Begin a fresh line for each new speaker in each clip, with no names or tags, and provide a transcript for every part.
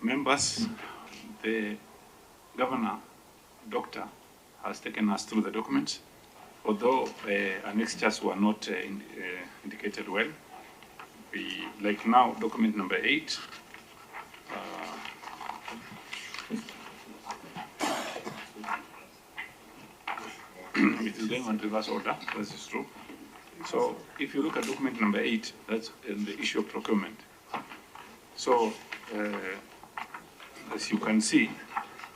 Members, the Governor, Doctor, has taken us through the documents. Although annexures were not indicated well, like now, document number 8, it is going on reverse order, this is true. So if you look at document number 8, that's the issue of procurement. So as you can see,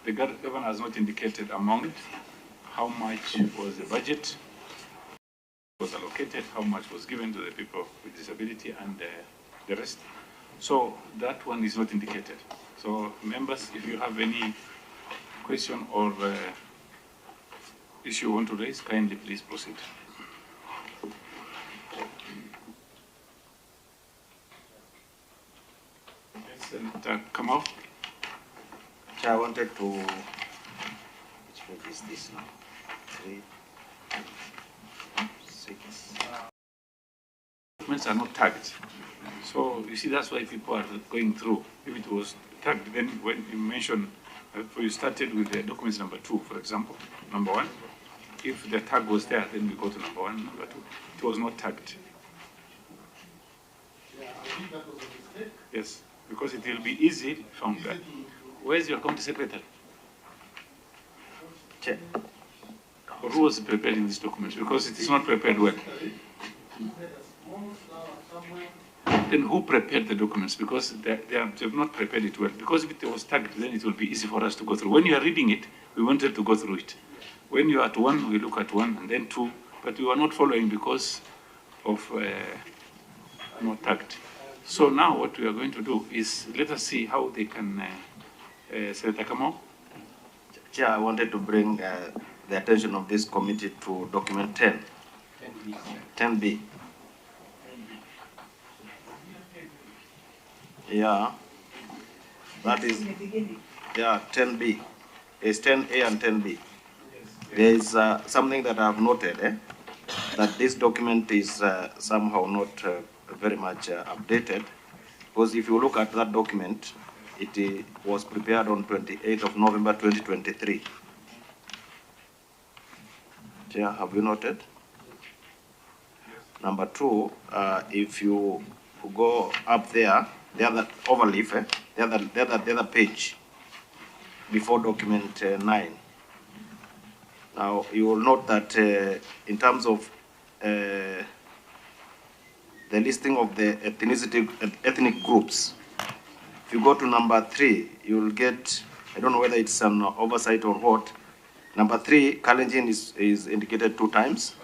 the governor has not indicated amount, how much was the budget was allocated, how much was given to the people with disability, and the rest. So that one is not indicated. So members, if you have any question or issue you want to raise, kindly please proceed. Senator Kamau.
I wanted to, which page is this now? 3, 6.
Documents are not tagged. So you see, that's why people are going through. If it was tagged, then when you mention, you started with the documents number 2, for example, number 1. If the tag was there, then we go to number 1, number 2. It was not tagged.
Yeah, I think that was a mistake.
Yes, because it will be easy from that. Where's your county secretary?
Check.
Or who was preparing these documents? Because it is not prepared well. Then who prepared the documents? Because they have not prepared it well. Because if it was tagged, then it will be easy for us to go through. When you are reading it, we wanted to go through it. When you are at 1, we look at 1, and then 2. But we were not following because of not tagged. So now what we are going to do is let us see how they can. Senator Kamau.
Chair, I wanted to bring the attention of this committee to document 10. 10B. Yeah, that is, yeah, 10B. It's 10A and 10B. There is something that I have noted, that this document is somehow not very much updated, because if you look at that document, it was prepared on 28th of November 2023. Chair, have you noted? Number 2, if you go up there, the other overleaf, the other page before document 9. Now you will note that in terms of the listing of the ethnic groups, if you go to number 3, you will get, I don't know whether it's an oversight or what. Number 3, Kalenjin is indicated 2 times.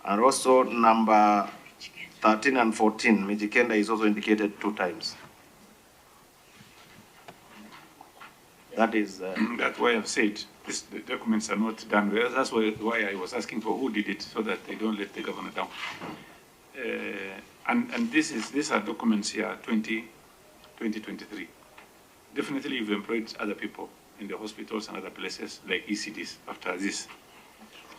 And also number 13 and 14, Mijikenda is also indicated 2 times. That is...
That's why I've said the documents are not done well. That's why I was asking for who did it, so that they don't let the governor down. And these are documents here, 2023. Definitely you've employed other people in the hospitals and other places like ECDs after this.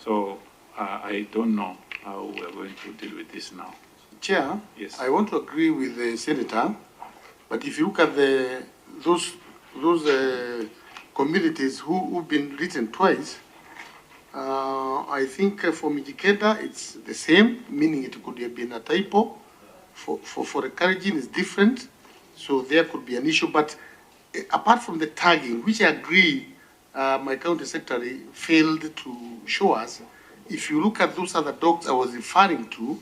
So I don't know how we're going to deal with this now.
Chair,
yes.
I want to agree with the senator, but if you look at those communities who've been written twice, I think for Mijikenda it's the same, meaning it could have been a typo. For Kalenjin is different. So there could be an issue, but apart from the tagging, which I agree my county secretary failed to show us, if you look at those other docs I was referring to,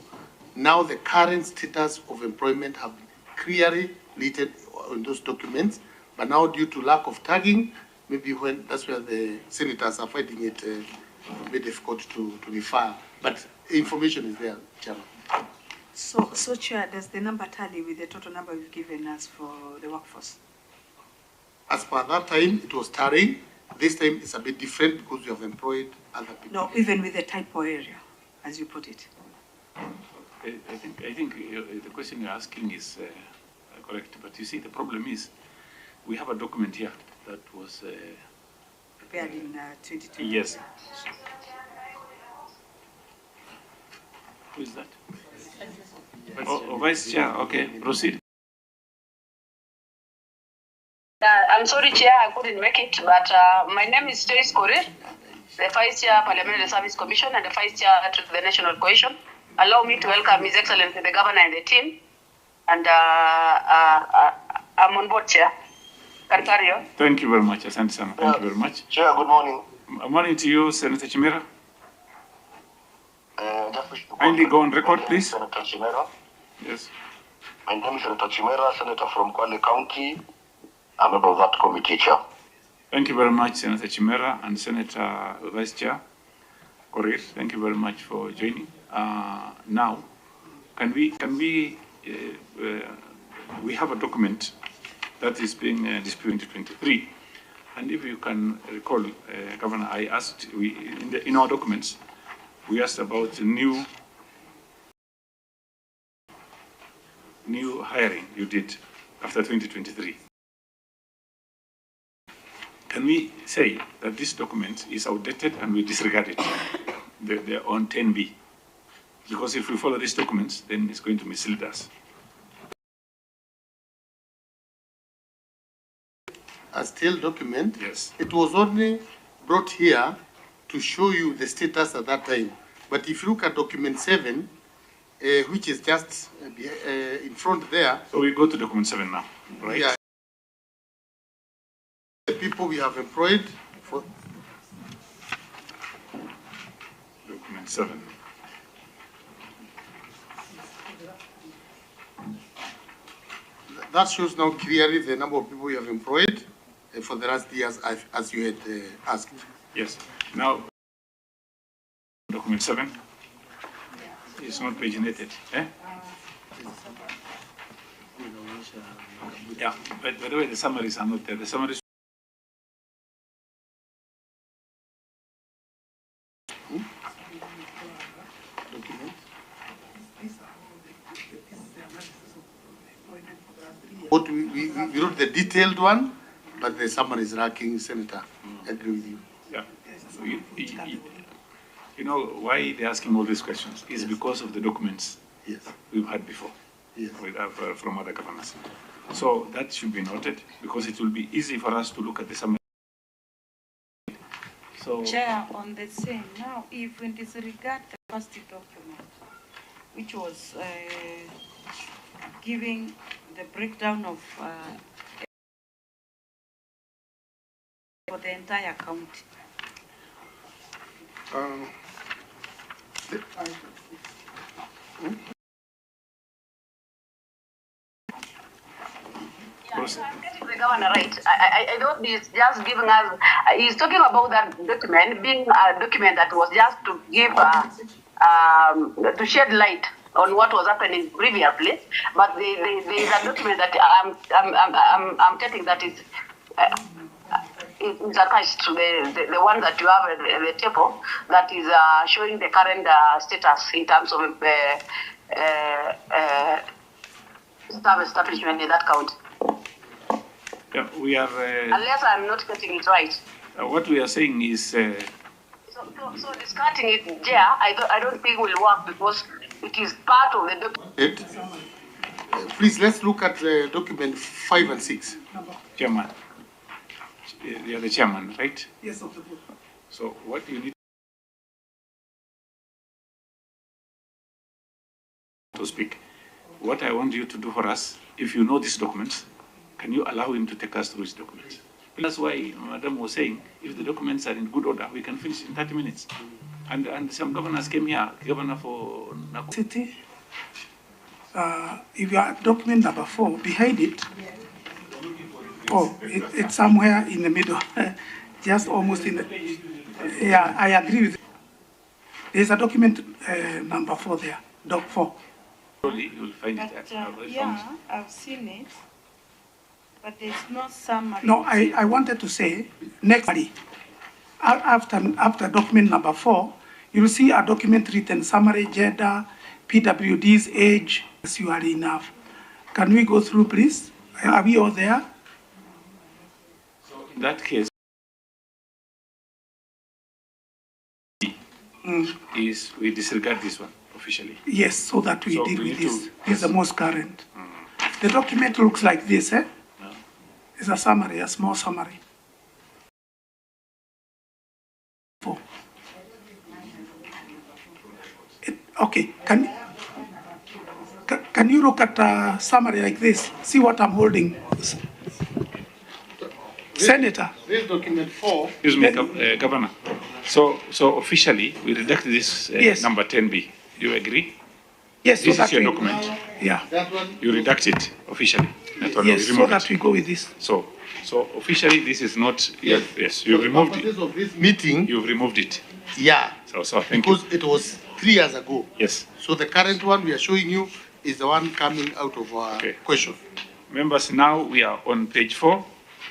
now the current status of employment have been clearly written in those documents, but now due to lack of tagging, maybe when that's where the senators are finding it very difficult to refer. But information is there, Chairman.
So Chair, does the number tally with the total number you've given us for the workforce?
As per that time, it was tallying. This time it's a bit different because you have employed other people.
No, even with the typo area, as you put it.
I think the question you're asking is correct, but you see the problem is we have a document here that was
prepared in 2020.
Yes. Who is that? Oh, Vice Chair. Okay, proceed.
I'm sorry, Chair, I couldn't make it, but my name is Joyce Korir, the Vice Chair, Parliamentary Service Commission, and the Vice Chair to the National Cohesion. Allow me to welcome His Excellency the Governor and the team, and I'm on board, Chair. Can carry on.
Thank you very much, Asante sana. Thank you very much.
Chair, good morning.
Morning to you, Senator Chimera.
Just wish to
Kindly go on record, please.
Senator Chimera.
Yes.
My name is Senator Chimera, Senator from Kwale County. I'm a member of that committee, Chair.
Thank you very much, Senator Chimera and Senator Vice Chair Korir. Thank you very much for joining. Now, we have a document that is being disputed in 2023, and if you can recall, Governor, I asked in our documents we asked about new hiring you did after 2023. Can we say that this document is outdated and we disregard it? They're on 10B. Because if we follow these documents, then it's going to mislead us.
A stale document.
Yes.
It was only brought here to show you the status at that time. But if you look at document 7, which is just in front there.
So we go to document 7 now, right?
Yeah. The people we have employed for
document 7.
That shows now clearly the number of people we have employed for the last years, as you had asked.
Yes. Now, document 7 is not paginated. Eh? Yeah, but by the way, the summaries are not there. The summaries.
What we wrote the detailed one, but the summary is lacking, Senator. I agree with you.
Yeah. So you know why they're asking all these questions is because of the documents we've had before from other governors. So that should be noted because it will be easy for us to look at the summary. So,
Chair, on the same, now if we disregard the first document, which was giving the breakdown of for the entire county.
The governor, right? I don't. He's just giving us. He's talking about that document being a document that was just to give to shed light on what was happening previously. But there is a document that I'm getting that is. It's attached to the one that you have at the table that is showing the current status in terms of establishment in that county.
Yeah, we are.
Unless I'm not getting it right.
What we are saying is.
So discarding it, yeah, I don't think will work because it is part of the document.
Please, let's look at document 5 and 6.
Chairman. You are the chairman, right?
Yes, of the board.
So what you need to speak. What I want you to do for us, if you know these documents, can you allow him to take us through his documents? That's why Madam was saying, if the documents are in good order, we can finish in 30 minutes. And some governors came here, governor for Nakuru.
City. If you are document number 4, behind it, it's somewhere in the middle, just almost in the, yeah, I agree with you. There's a document number 4 there, doc 4.
Surely you will find it.
Yeah, I've seen it, but there's no summary.
No, I wanted to say, next, after document number 4, you'll see a document written summary, gender, PWD's age, as you are enough. Can we go through, please? Are we all there?
In that case, is we disregard this one officially.
Yes, so that we
So
deal
we
with
need
this.
to-
This is the most current. The document looks like this, eh?
No.
It's a summary, a small summary. Okay, can you look at a summary like this? See what I'm holding. Senator.
This document 4.
Excuse me, Governor. So officially, we redact this
Yes.
number 10B. You agree?
Yes,
This
so
is
that
your
we,
document.
yeah.
That one.
You redact it officially. That one,
Yes,
you
so
remove
that
it.
we go with this.
So officially, this is not.
Yes.
Yes, you
For the
removed it.
purposes of this meeting,
You've removed it.
yeah,
So thank you.
because it was 3 years ago.
Yes.
So the current one we are showing you is the one coming out of our
Okay.
question.
Members, now we are on page 4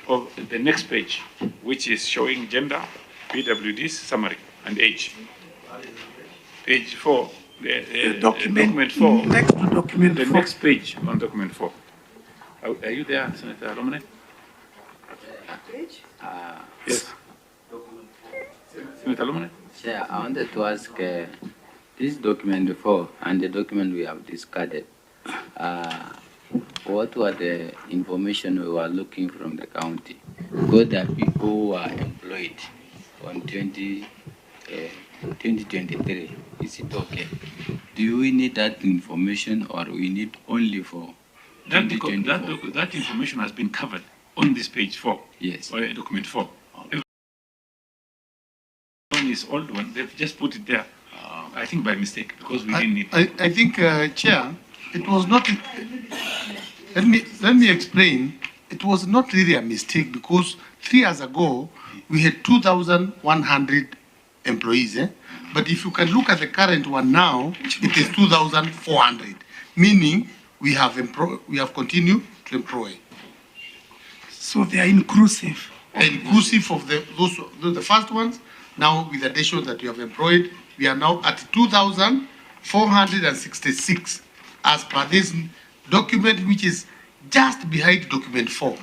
of the next page, which is showing gender, PWD's summary, and age. Page 4, document 4.
Next to document
The
4.
next page on document 4. Are you there, Senator Lomane? Yes. Senator Lomane?
Chair, I wanted to ask this document 4 and the document we have discarded. What were the information we were looking from the county? Because there are people who are employed on 2023. Is it okay? Do we need that information or we need only for
That
2024?
that information has been covered on this page 4.
Yes.
Or document 4. One is old one, they've just put it there. I think by mistake, because we didn't need it.
I think, Chair, it was not, let me explain. It was not really a mistake because 3 years ago, we had 2,100 employees. But if you can look at the current one now, it is 2,400, meaning we have continued to employ.
So they are inclusive.
Inclusive of the first ones. Now with the addition that you have employed, we are now at 2,466 as per this document, which is just behind document 4.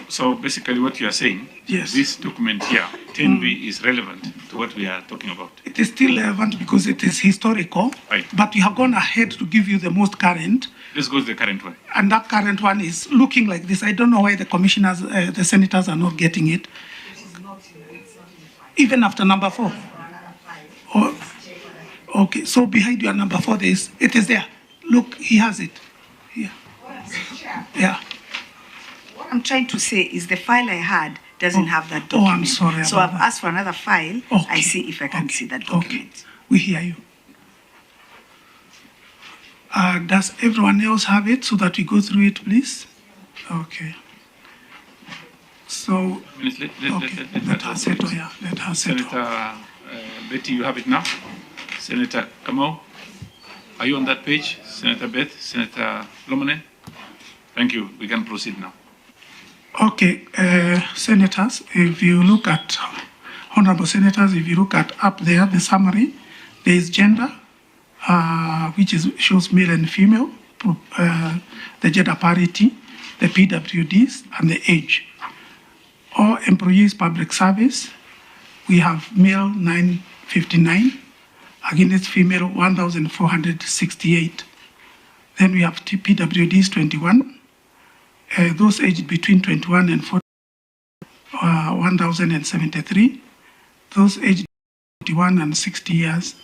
So basically what you are saying,
Yes.
this document here, 10B, is relevant to what we are talking about.
It is still relevant because it is historical,
Right.
but we have gone ahead to give you the most current,
Let's go to the current one.
and that current one is looking like this. I don't know why the commissioners, the senators are not getting it. Even after number 4. Oh, okay, so behind your number 4, it is there. Look, he has it. Yeah. Yeah.
What I'm trying to say is the file I had doesn't have that
Oh,
document.
I'm sorry
So
about
I've
that.
asked for another file.
Okay.
I see if I can see that
Okay,
document.
we hear you. Does everyone else have it so that we go through it, please? Okay. So,
Let
let her settle, yeah, let her settle.
Senator Betty, you have it now. Senator Kamau, are you on that page? Senator Beth, Senator Lomane? Thank you. We can proceed now.
Okay, senators, if you look at, honorable senators, if you look at up there, the summary, there is gender, which shows male and female, the gender parity, the PWDs, and the age. All employees public service, we have male 959, against female 1,468. Then we have PWDs 21, those aged between 21 and 40, 1,073. Those aged 21 and 60 years,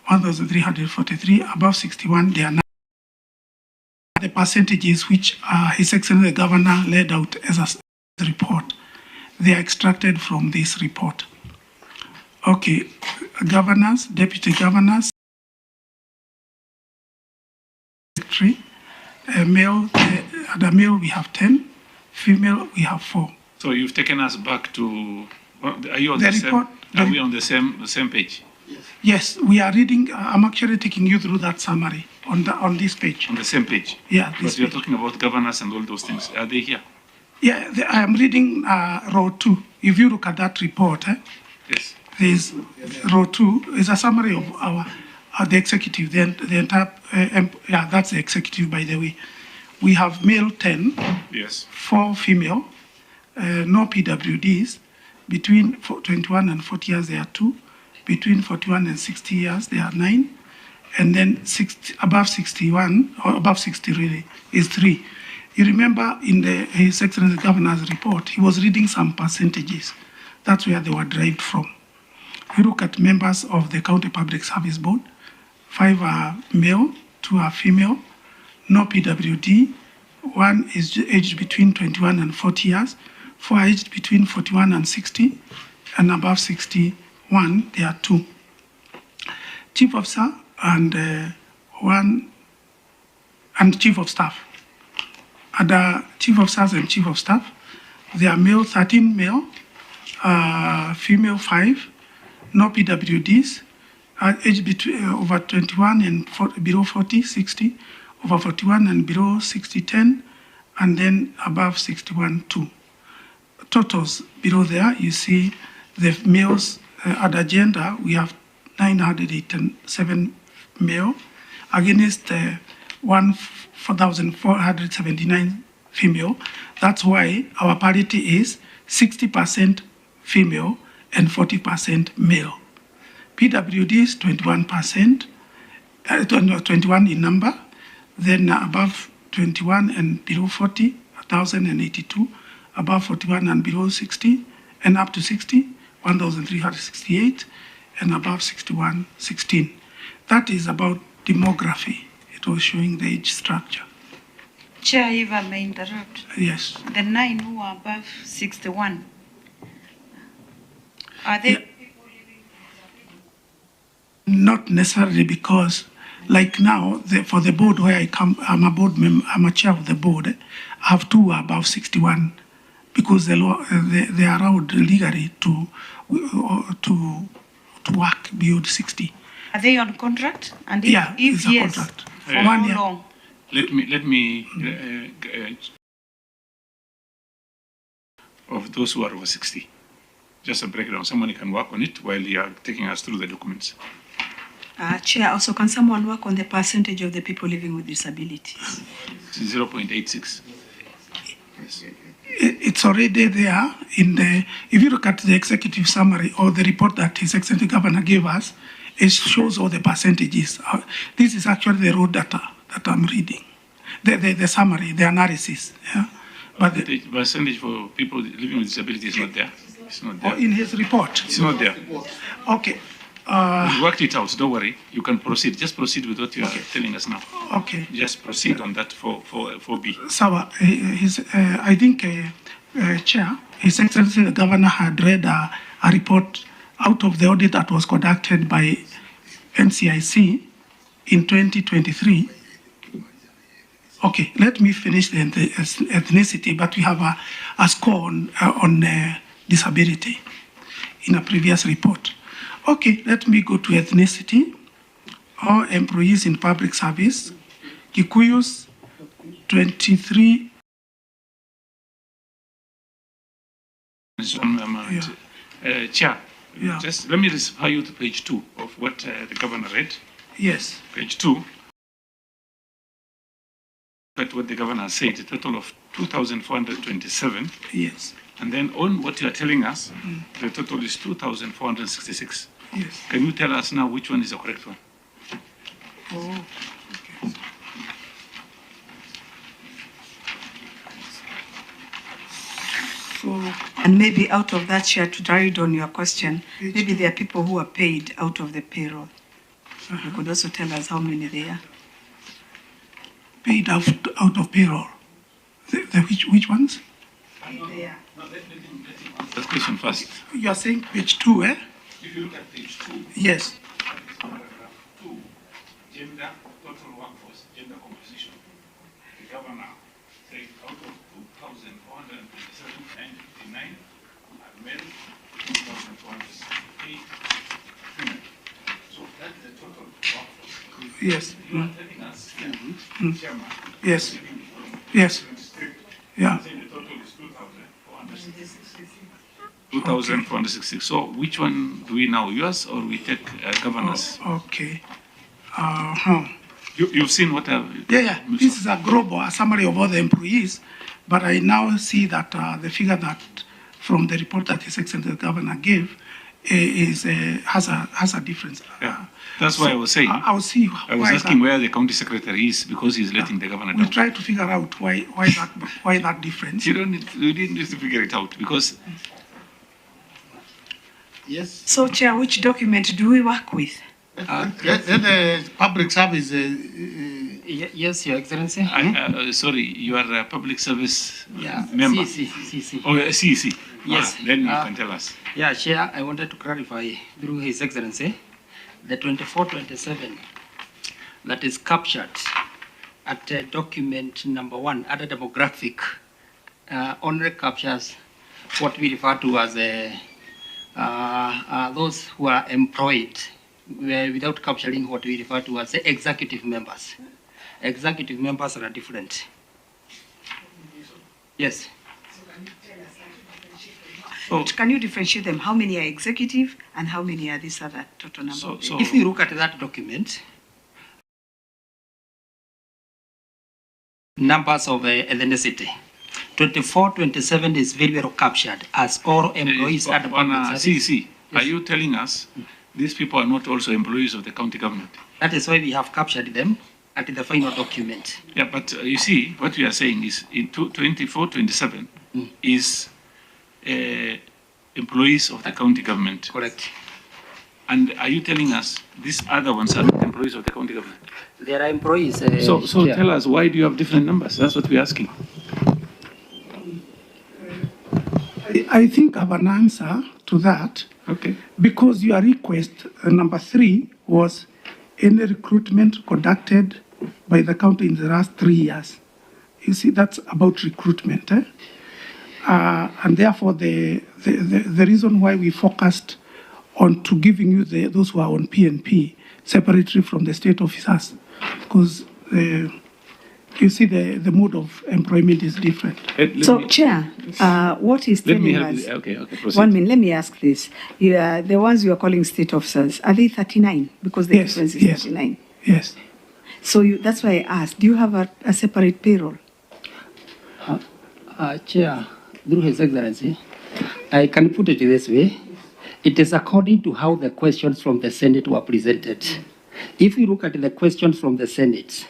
1,343. Above 61, they are not. The percentages which His Excellency the Governor laid out as a report, they are extracted from this report. Okay, governors, deputy governors, secretary, male, the male we have 10, female we have 4.
So you've taken us back to, are you on
The
the
report-
same, are we on the same page?
Yes, we are reading, I'm actually taking you through that summary on this page.
On the same page?
Yeah,
But
this
you're
page.
talking about governance and all those things. Are they here?
Yeah, I am reading row 2. If you look at that report,
Yes.
there's row 2 is a summary of our the executive. The entire, yeah, that's the executive, by the way. We have male 10,
Yes.
4 female, no PWDs. Between 21 and 40 years, there are 2. Between 41 and 60 years, there are 9. And then above 61, or above 60 really, is 3. You remember in His Excellency the Governor's report, he was reading some percentages. That's where they were derived from. You look at members of the County Public Service Board, 5 are male, 2 are female, no PWD, 1 is aged between 21 and 40 years, 4 are aged between 41 and 60, and above 61, there are 2. Chief Officer and 1, and Chief of Staff. Other Chief Officers and Chief of Staff, they are male, 13 male, female 5, no PWDs, aged between over 21 and below 40, 60, over 41 and below 60, 10, and then above 61, 2. Totals below there, you see the males at gender, we have 987 male against 4,479 female. That's why our parity is 60% female and 40% male. PWD is 21%, 21 in number, then above 21 and below 40, 1,082, above 41 and below 60, and up to 60, 1,368, and above 61, 16. That is about demography. It was showing the age structure.
Chair, if I may interrupt.
Yes.
The 9 who are above 61, are they?
Yeah. Not necessarily, because like now, for the board where I come, I'm a board member, I'm a chair of the board, I have 2 above 61, because the law, they are allowed legally to work beyond 60.
Are they on contract? And
Yeah,
if
it's a
yes,
contract.
for how long?
Let me of those who are over 60. Just a breakdown. Someone can work on it while you are taking us through the documents.
Chair, also can someone work on the percentage of the people living with disabilities?
0.86. Yes.
It's already there in the, if you look at the executive summary or the report that His Excellency Governor gave us, it shows all the percentages. This is actually the raw data that I'm reading, the summary, the analysis. Yeah? But
the percentage for people living with disability is not there. It's not there.
In his report?
It's not there.
Okay.
We worked it out, don't worry. You can proceed. Just proceed with what you are telling us now.
Okay.
Just proceed on that for B.
So, I think, Chair, His Excellency the Governor had read a report out of the audit that was conducted by NCIC in 2023. Okay, let me finish the ethnicity, but we have a score on disability in a previous report. Okay, let me go to ethnicity. All employees in public service, Kikuyus, 23.
Chair,
Yeah.
just let me refer you to page 2 of what the governor read.
Yes.
Page 2. But what the governor said, a total of 2,427.
Yes.
And then on what you are telling us, the total is 2,466.
Yes.
Can you tell us now which one is the correct one?
Oh, okay. So,
and maybe out of that, Chair, to direct on your question, maybe there are people who are paid out of the payroll. You could also tell us how many they are.
Paid out of payroll. Which ones?
There.
That question first.
You are saying page 2, eh?
If you look at page 2.
Yes.
2, gender, total workforce, gender composition. The governor said out of 2,427, 959 are men, 2,468 female. So that's the total workforce.
Yes.
You are telling us, Chairman.
Yes. Yes. Yeah.
The total is 2,466. 2,466. So which one do we now use, or we take governors?
Okay.
You've seen what I've...
Yeah. This is a global, a summary of all the employees, but I now see that the figure that from the report that His Excellency the Governor gave has a difference.
Yeah. That's why I was saying.
I'll see.
I was asking where the county secretary is because he's letting the governor
We
down.
try to figure out why that difference.
You didn't need to figure it out because.
Yes.
So, Chair, which document do we work with?
The public service.
Yes, Your Excellency.
Sorry, you are a public service
Yeah,
member.
CC.
Oh, CC.
Yes.
Then you can tell us.
Yeah, Chair, I wanted to clarify through His Excellency the 2427 that is captured at document number 1 under demographic only captures what we refer to as those who are employed without capturing what we refer to as the executive members. Executive members are different. Yes.
So, can you differentiate them? How many are executive and how many are this other total number?
If you look at that document, numbers of ethnicity, 2427 is very well captured as all employees at the public service.
CC, are you telling us these people are not also employees of the county government?
That is why we have captured them at the final document.
Yeah, but you see, what we are saying is in 2427 is employees of the county government.
Correct.
And are you telling us these other ones are not employees of the county government?
There are employees.
So tell us, why do you have different numbers? That's what we're asking.
I think I have an answer to that.
Okay.
Because your request, number 3, was any recruitment conducted by the county in the last 3 years. You see, that's about recruitment. And therefore, the reason why we focused on to giving you those who are on PNP separately from the state officers, because you see the mode of employment is different.
So, Chair, what is telling us?
Okay, proceed.
1 minute, let me ask this. The ones you are calling state officers, are they 39? Because the difference is 39.
Yes.
So that's why I asked, do you have a separate payroll?
Chair, through His Excellency, I can put it this way. It is according to how the questions from the Senate were presented. If you look at the questions from the Senate,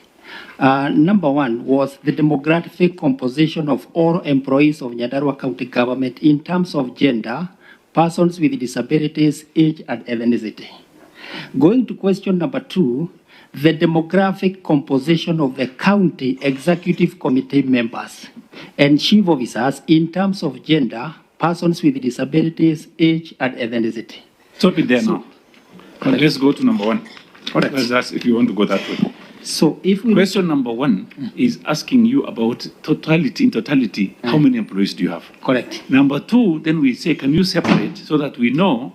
number 1 was the demographic composition of all employees of Nyandarua County Government in terms of gender, persons with disabilities, age, and ethnicity. Going to question number 2, the demographic composition of the county executive committee members and chief officers in terms of gender, persons with disabilities, age, and ethnicity.
Stop it there now. Let's go to number 1.
Correct.
That's if you want to go that way.
So if we
question number 1 is asking you about totality, how many employees do you have?
Correct.
Number 2, then we say, can you separate so that we know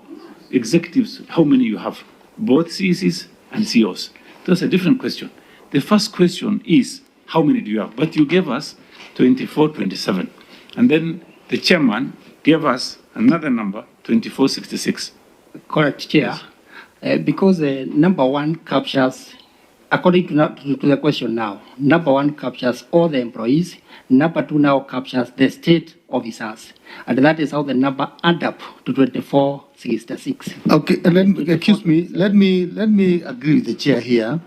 executives, how many you have, both CCs and COs? That's a different question. The first question is, how many do you have? But you gave us 2427. And then the chairman gave us another number, 2466.
Correct, Chair. Yes. Because number 1 captures, according to the question now, number 1 captures all the employees, number 2 now captures the state officers. And that is how the number add up to 2466.
Okay, let me agree with the chair here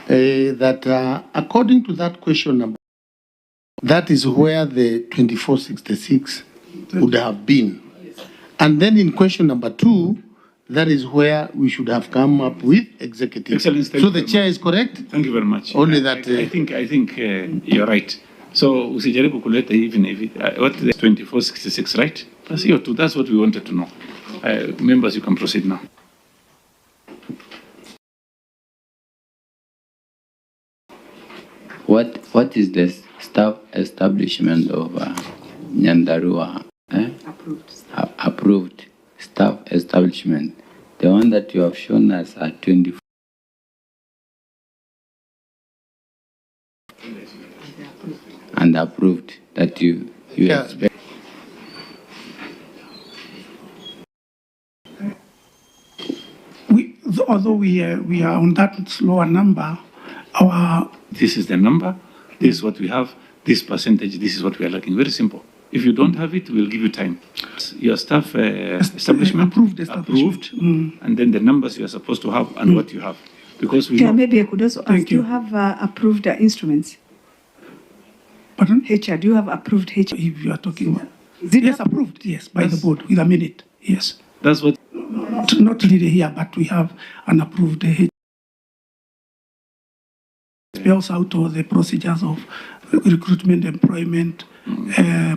that according to that question number, that is where the 2466 would have been. And then in question number 2, that is where we should have come up with executive.
Excellent.
So the chair is correct?
Thank you very much.
Only that.
I think you're right. So usijaribu kuleta even if what is 2466, right? That's what we wanted to know. Members, you can proceed now.
What is the staff establishment of Nyandarua? Approved staff establishment. The one that you have shown us at 24. And approved that you expect.
Although we are on that lower number,
this is the number, this is what we have, this percentage, this is what we are looking. Very simple. If you don't have it, we'll give you time Your staff establishment
approved.
And then the numbers you are supposed to have and what you have. Because we
Chair,
know.
maybe I could also ask, do you have approved instruments?
Pardon?
HR, do you have approved HR?
If you are talking about.
Is it
Yes, approved, yes, by the board, with a minute, yes.
That's what.
Not really here, but we have an approved HR. Spells out all the procedures of recruitment, employment,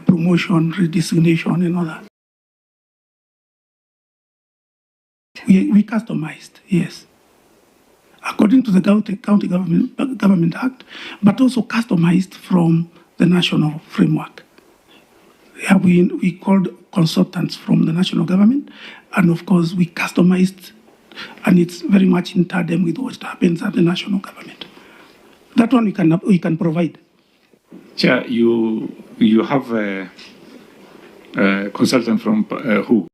promotion, redesignation, and all that. We customized, yes, according to the County Government Act, but also customized from the national framework. Yeah, we called consultants from the national government, and of course we customized, and it's very much in tandem with what happens at the national government. That one we can provide.
Chair, you have a consultant from who?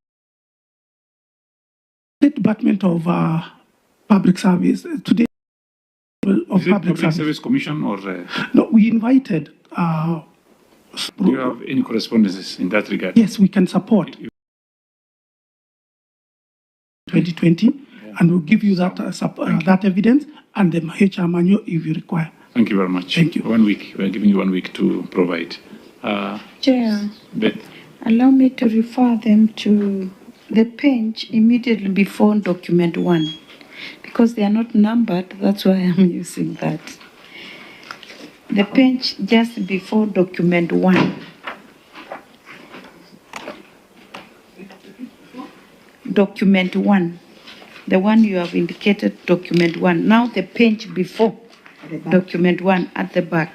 The
Department of Public Service today. Of Public
Service Commission or?
No, we invited.
Do you have any correspondences in that regard?
Yes, we can support. 2020, and we'll give you that that evidence and the HR manual if you require.
Thank you very much.
Thank you.
1 week. We're giving you 1 week to provide.
Chair,
Beth.
allow me to refer them to the page immediately before document 1. Because they are not numbered, that's why I'm using that. The page just before document 1. Document 1. The one you have indicated, document 1. Now the page before document 1 at the back.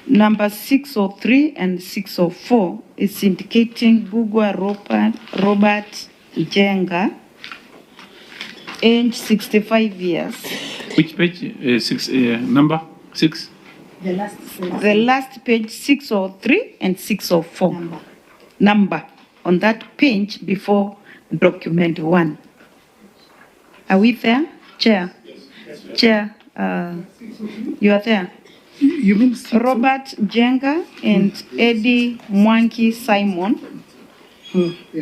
Number 603 and 604 is indicating Bugwa Robert Jenga, age 65 years.
Which page? Number 6?
The last page, 603 and 604. Number on that page before document 1. Are we there, Chair? Yes. Chair, you are there?
You mean
Robert Jenga and Eddie Mwangi Simon,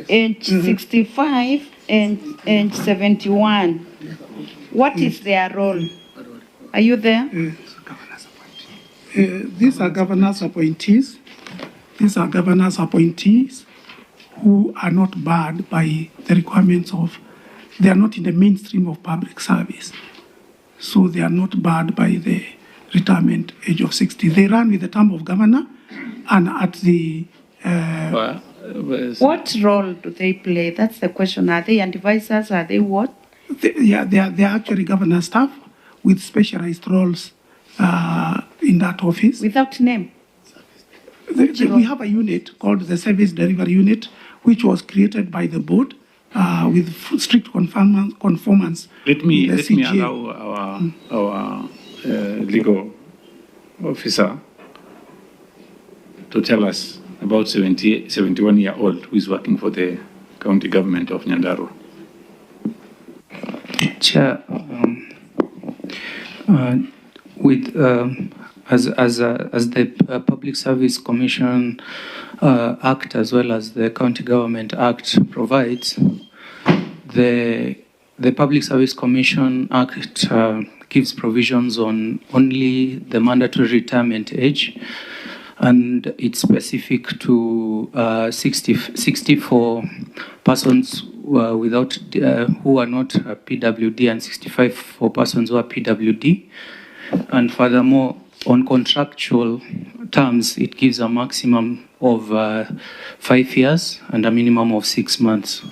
age 65 and 71. What is their role? Are you there?
These are governors appointees. These are governors appointees who are not barred by the requirements of, they are not in the mainstream of public service. So they are not barred by the retirement age of 60. They run with the term of governor, and at the...
what role do they play? That's the question. Are they advisors? Are they what?
They are actually governor staff with specialized roles in that office.
Without name?
We have a unit called the Service Delivery Unit, which was created by the board with strict conformance.
Let me allow our legal officer to tell us about 71-year-old who is working for the county government of Nyandarua.
Chair, as the Public Service Commission Act as well as the County Government Act provides, the Public Service Commission Act gives provisions on only the mandatory retirement age, and it's specific to 64 persons without who are not PWD, and 65 for persons who are PWD. And furthermore, on contractual terms, it gives a maximum of 5 years and a minimum of 6 months.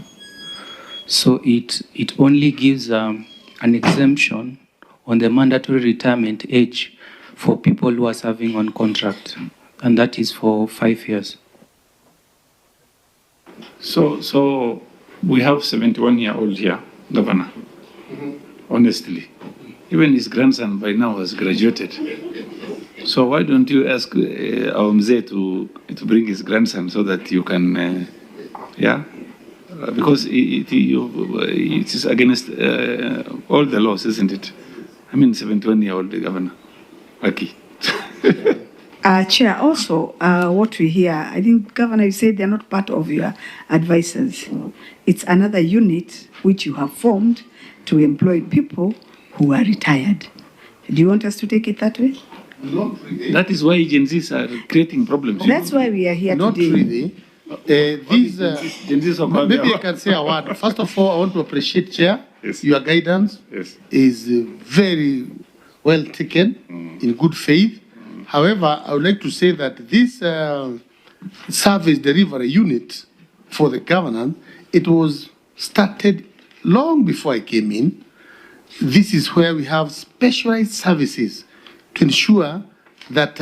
So it only gives an exemption on the mandatory retirement age for people who are serving on contract, and that is for 5 years.
So we have 71-year-old here, Governor. Honestly, even his grandson by now has graduated. So why don't you ask our Mzee to bring his grandson so that you can, because it is against all the laws, isn't it? I mean, 71-year-old governor, Aki.
Chair, also, what we hear, I think, Governor, you said they're not part of your advisors. It's another unit which you have formed to employ people who are retired. Do you want us to take it that way?
Not really.
That is why agencies are creating problems.
That's why we are here
Not
today.
really. Maybe I can say a word. First of all, I want to appreciate, Chair,
Yes.
your guidance
Yes.
is very well taken in good faith. However, I would like to say that this service delivery unit for the governance, it was started long before I came in. This is where we have specialized services to ensure that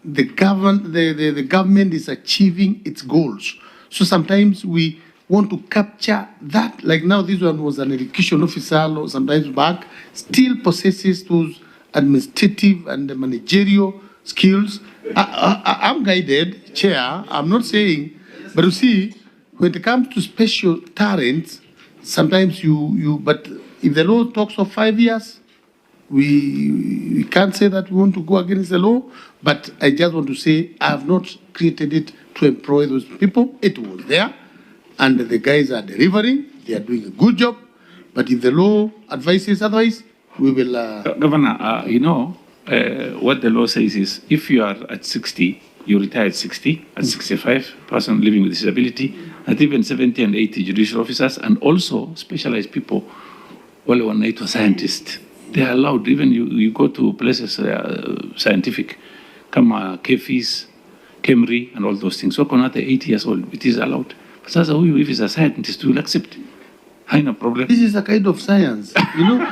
the government is achieving its goals. So sometimes we want to capture that, like now this one was an education officer, or sometimes back, still possesses those administrative and managerial skills. I'm guided, Chair, I'm not saying, but you see, when it comes to special talents, sometimes but if the law talks of 5 years, we can't say that we want to go against the law, but I just want to say I have not created it to employ those people. It was there, and the guys are delivering. They are doing a good job. But if the law advises otherwise, we will...
Governor, what the law says is if you are at 60, you retire at 60, at 65, person living with disability, at even 70 and 80 judicial officers, and also specialized people, wale wanaitwa scientists. They are allowed, even you go to places scientific, kama KFIS, KEMRI, and all those things. So, at 80 years old, it is allowed. But sasa huyu, if he's a scientist, we will accept. No problem.
This is a kind of science. You know,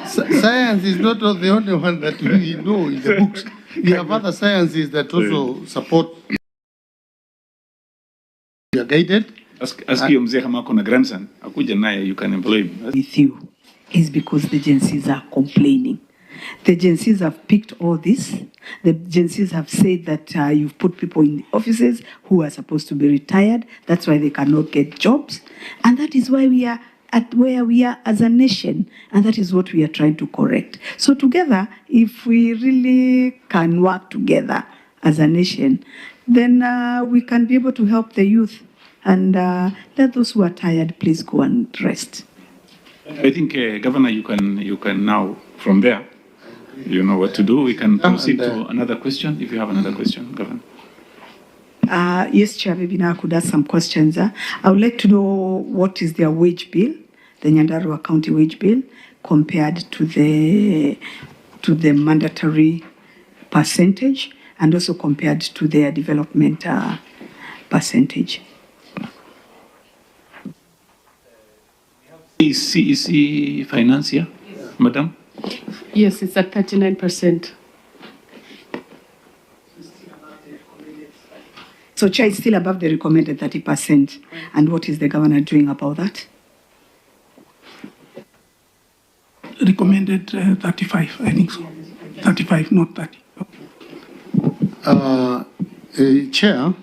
science is not the only one that we know in the books. We have other sciences that also support. You are guided.
Ask your mzee kama kuna grandson, akuja naye, you can employ him.
With you is because the agencies are complaining. The agencies have picked all this. The agencies have said that you've put people in the offices who are supposed to be retired. That's why they cannot get jobs. And that is why we are at where we are as a nation. And that is what we are trying to correct. So together, if we really can work together as a nation, then we can be able to help the youth. And let those who are tired, please go and rest.
I think, Governor, you can now, from there, you know what to do. We can proceed to another question, if you have another question, Governor.
Yes, Chair, maybe now I could ask some questions. I would like to know what is their wage bill, the Nyandarua County wage bill, compared to the mandatory percentage, and also compared to their development percentage.
Is CEC finance here, Madam?
Yes, it's at 39%.
So Chair is still above the recommended 30%. And what is the governor doing about that?
Recommended 35, I think so. 35, not 30.
Chair,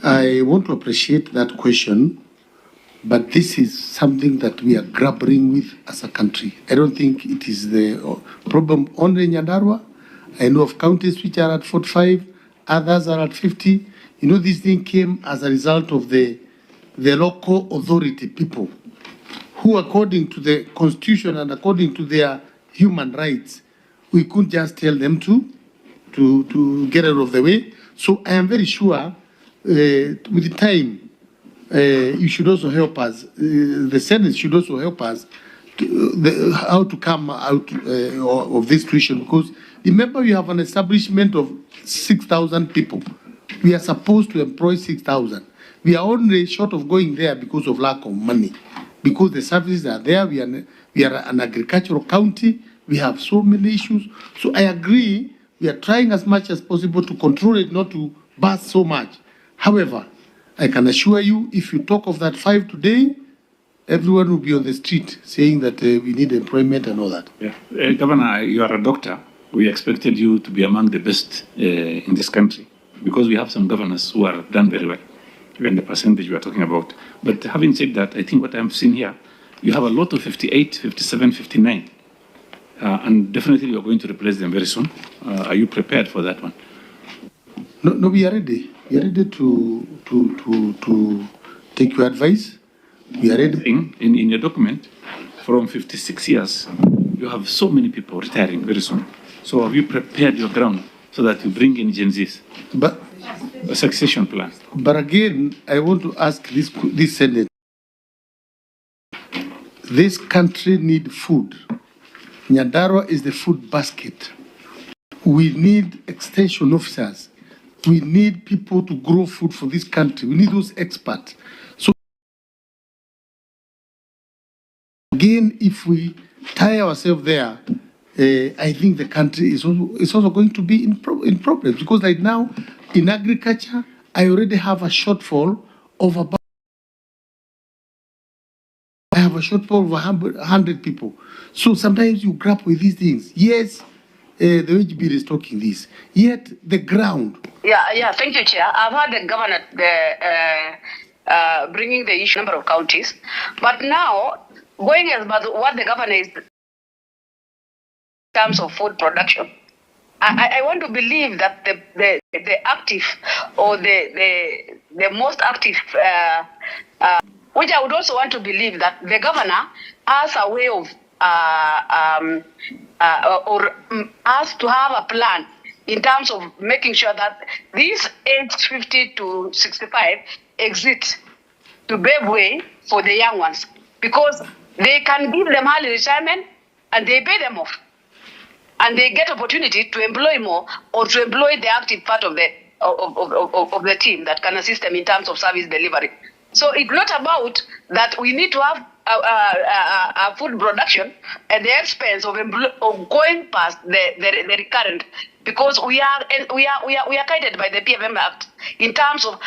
I want to appreciate that question, but this is something that we are grappling with as a country. I don't think it is the problem only in Nyandarua. I know of counties which are at 45, others are at 50. You know, this thing came as a result of the local authority people who, according to the constitution and according to their human rights, we couldn't just tell them to get out of the way. So I am very sure with the time, you should also help us. The Senate should also help us how to come out of this situation. Because remember, we have an establishment of 6,000 people. We are supposed to employ 6,000. We are only short of going there because of lack of money. Because the services are there. We are an agricultural county. We have so many issues. So I agree. We are trying as much as possible to control it, not to burst so much. However, I can assure you, if you talk of that 5 today, everyone will be on the street saying that we need employment and all that.
Yeah. Governor, you are a doctor. We expected you to be among the best in this country because we have some governors who are done very well, even the percentage you are talking about. But having said that, I think what I'm seeing here, you have a lot of 58, 57, 59. And definitely you are going to replace them very soon. Are you prepared for that one?
No, we are ready. We are ready to take your advice. We are ready.
In your document, from 56 years, you have so many people retiring very soon. So have you prepared your ground so that you bring in Gen Zs?
But
a succession plan.
But again, I want to ask this Senate. This country needs food. Nyandarua is the food basket. We need extension officers. We need people to grow food for this country. We need those experts. So again, if we tie ourselves there, I think the country is also going to be in problems, because right now in agriculture, I already have a shortfall of about 100 people. So sometimes you grapple with these things. Yes, the wage bill is talking this. Yet the ground.
Yeah. Thank you, Chair. I've heard the governor bringing the issue number of counties, but now going as but what the governor is in terms of food production. I want to believe that the active or the most active, which I would also want to believe that the governor has a way of has to have a plan in terms of making sure that these aged 50 to 65 exit to pave way for the young ones, because they can give them early retirement and they pay them off. And they get opportunity to employ more or to employ the active part of the team that can assist them in terms of service delivery. So it's not about that we need to have a food production at the expense of going past the recurrent, because we are guided by the PFM Act in terms of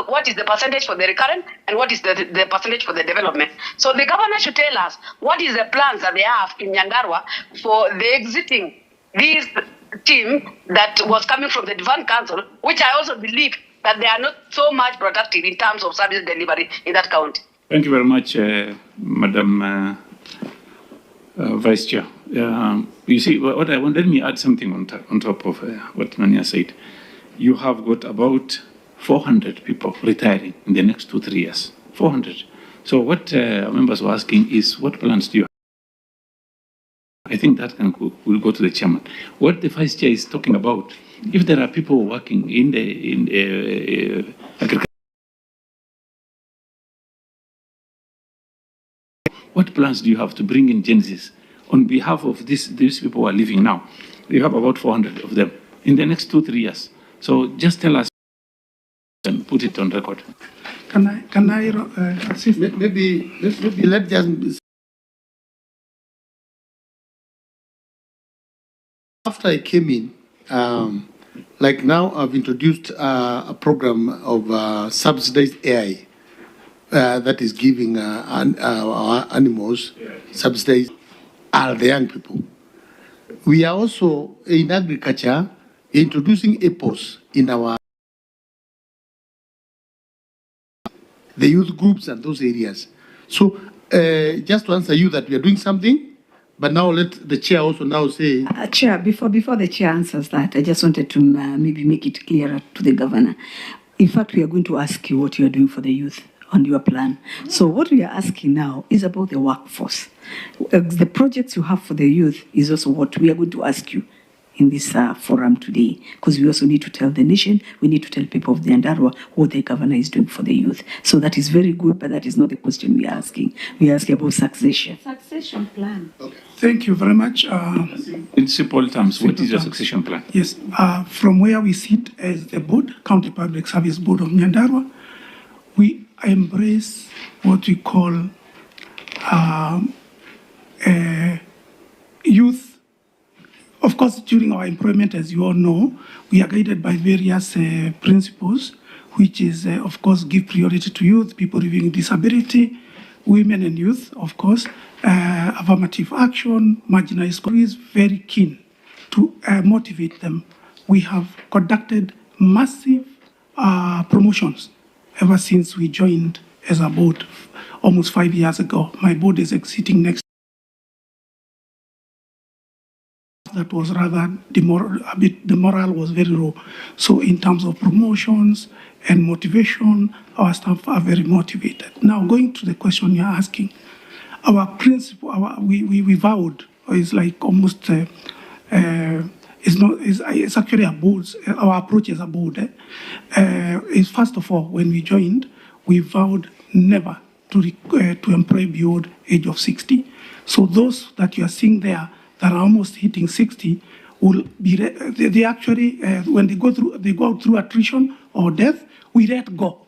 what is the percentage for the recurrent and what is the percentage for the development. So the governor should tell us what is the plans that they have in Nyandarua for the exiting this team that was coming from the Divan Council, which I also believe that they are not so much productive in terms of service delivery in that county.
Thank you very much, Madam Vice Chair. You see, what I want, let me add something on top of what Nania said. You have got about 400 people retiring in the next 2-3 years. 400. So what members were asking is, what plans do you have? I think that will go to the chairman. What the Vice Chair is talking about, if there are people working in the agriculture, what plans do you have to bring in Gen Zs on behalf of these people who are living now? You have about 400 of them in the next 2-3 years. So just tell us and put it on record.
Can I assist?
Maybe let's just. After I came in, like now I've introduced a program of subsidized AI that is giving our animals subsidized are the young people. We are also in agriculture introducing EPOS in the youth groups and those areas. So just to answer you that we are doing something. But now let the chair also now say.
Chair, before the chair answers that, I just wanted to maybe make it clearer to the governor. In fact, we are going to ask you what you are doing for the youth on your plan. So what we are asking now is about the workforce. The projects you have for the youth is also what we are going to ask you in this forum today, because we also need to tell the nation, we need to tell people of the Nyandarua what the governor is doing for the youth. So that is very good, but that is not the question we are asking. We are asking about succession.
Succession plan.
Okay.
Thank you very much.
In simple terms, what is your succession plan?
Yes, from where we sit as the board, County Public Service Board of Nyandarua, we embrace what we call youth. Of course, during our employment, as you all know, we are guided by various principles, which is, of course, give priority to youth, people living with disability, women and youth, of course, affirmative action, marginalized communities, very keen to motivate them. We have conducted massive promotions ever since we joined as a board almost 5 years ago. My board is exiting next. that was rather the morale was very low. So in terms of promotions and motivation, our staff are very motivated. Now going to the question you're asking, our principle, we vowed, is like almost, it's actually a bold, our approach is a bold. Is first of all, when we joined, we vowed never to employ beyond age of 60. So those that you are seeing there that are almost hitting 60 will be, they actually, when they go through attrition or death, we let go.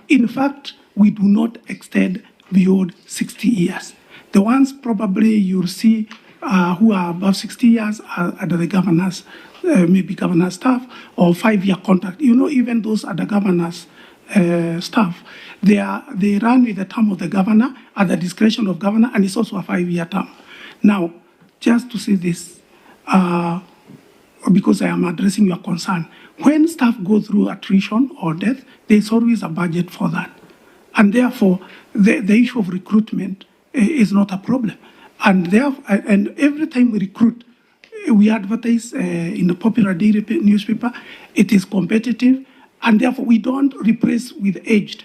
In fact, we do not extend beyond 60 years. The ones probably you'll see who are above 60 years are the governors, maybe governor staff or 5-year contract. You know, even those are the governors staff. They run with the term of the governor at the discretion of governor, and it's also a 5-year term. Now, just to say this, because I am addressing your concern, when staff go through attrition or death, there's always a budget for that. And therefore, the issue of recruitment is not a problem. And every time we recruit, we advertise in the popular daily newspaper. It is competitive, and therefore we don't replace with aged.